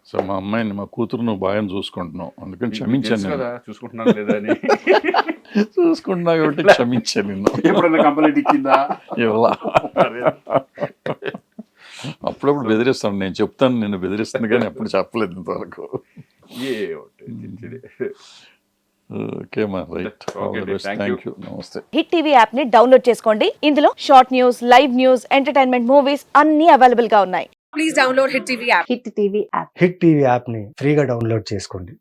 B: సో మా అమ్మాయిని, మా కూతురు నువ్వు బాగా చూసుకుంటున్నావు, అందుకని క్షమించాను
C: తెలుసు
B: నేను.
C: కదా చూసుకుంటున్నాను లేదా అని.
B: చూసుకుంటున్నా కాబట్టి క్షమించాను నిన్ను.
C: ఎప్పుడైనా కంప్లైంట్ ఇచ్చిందా?
B: ఇవ్వలా. అప్పుడప్పుడు బెదిరిస్తాను, నేను చెప్తాను నిన్ను బెదిరిస్తుంది కానీ ఎప్పుడు చెప్పలేదు ఇంతవరకు. ఓకే మా right.
C: Okay, thank
B: thank you. నమస్తే.
D: హిట్ టీవీ యాప్ ని డౌన్లోడ్ చేసుకోండి. ఇందులో short news, live news, entertainment movies అన్ని అవైలబుల్ గా ఉన్నాయి.
E: Please download Hit TV app.
D: Hit TV app.
F: Hit TV యాప్ని ఫ్రీగా డౌన్లోడ్ చేసుకోండి.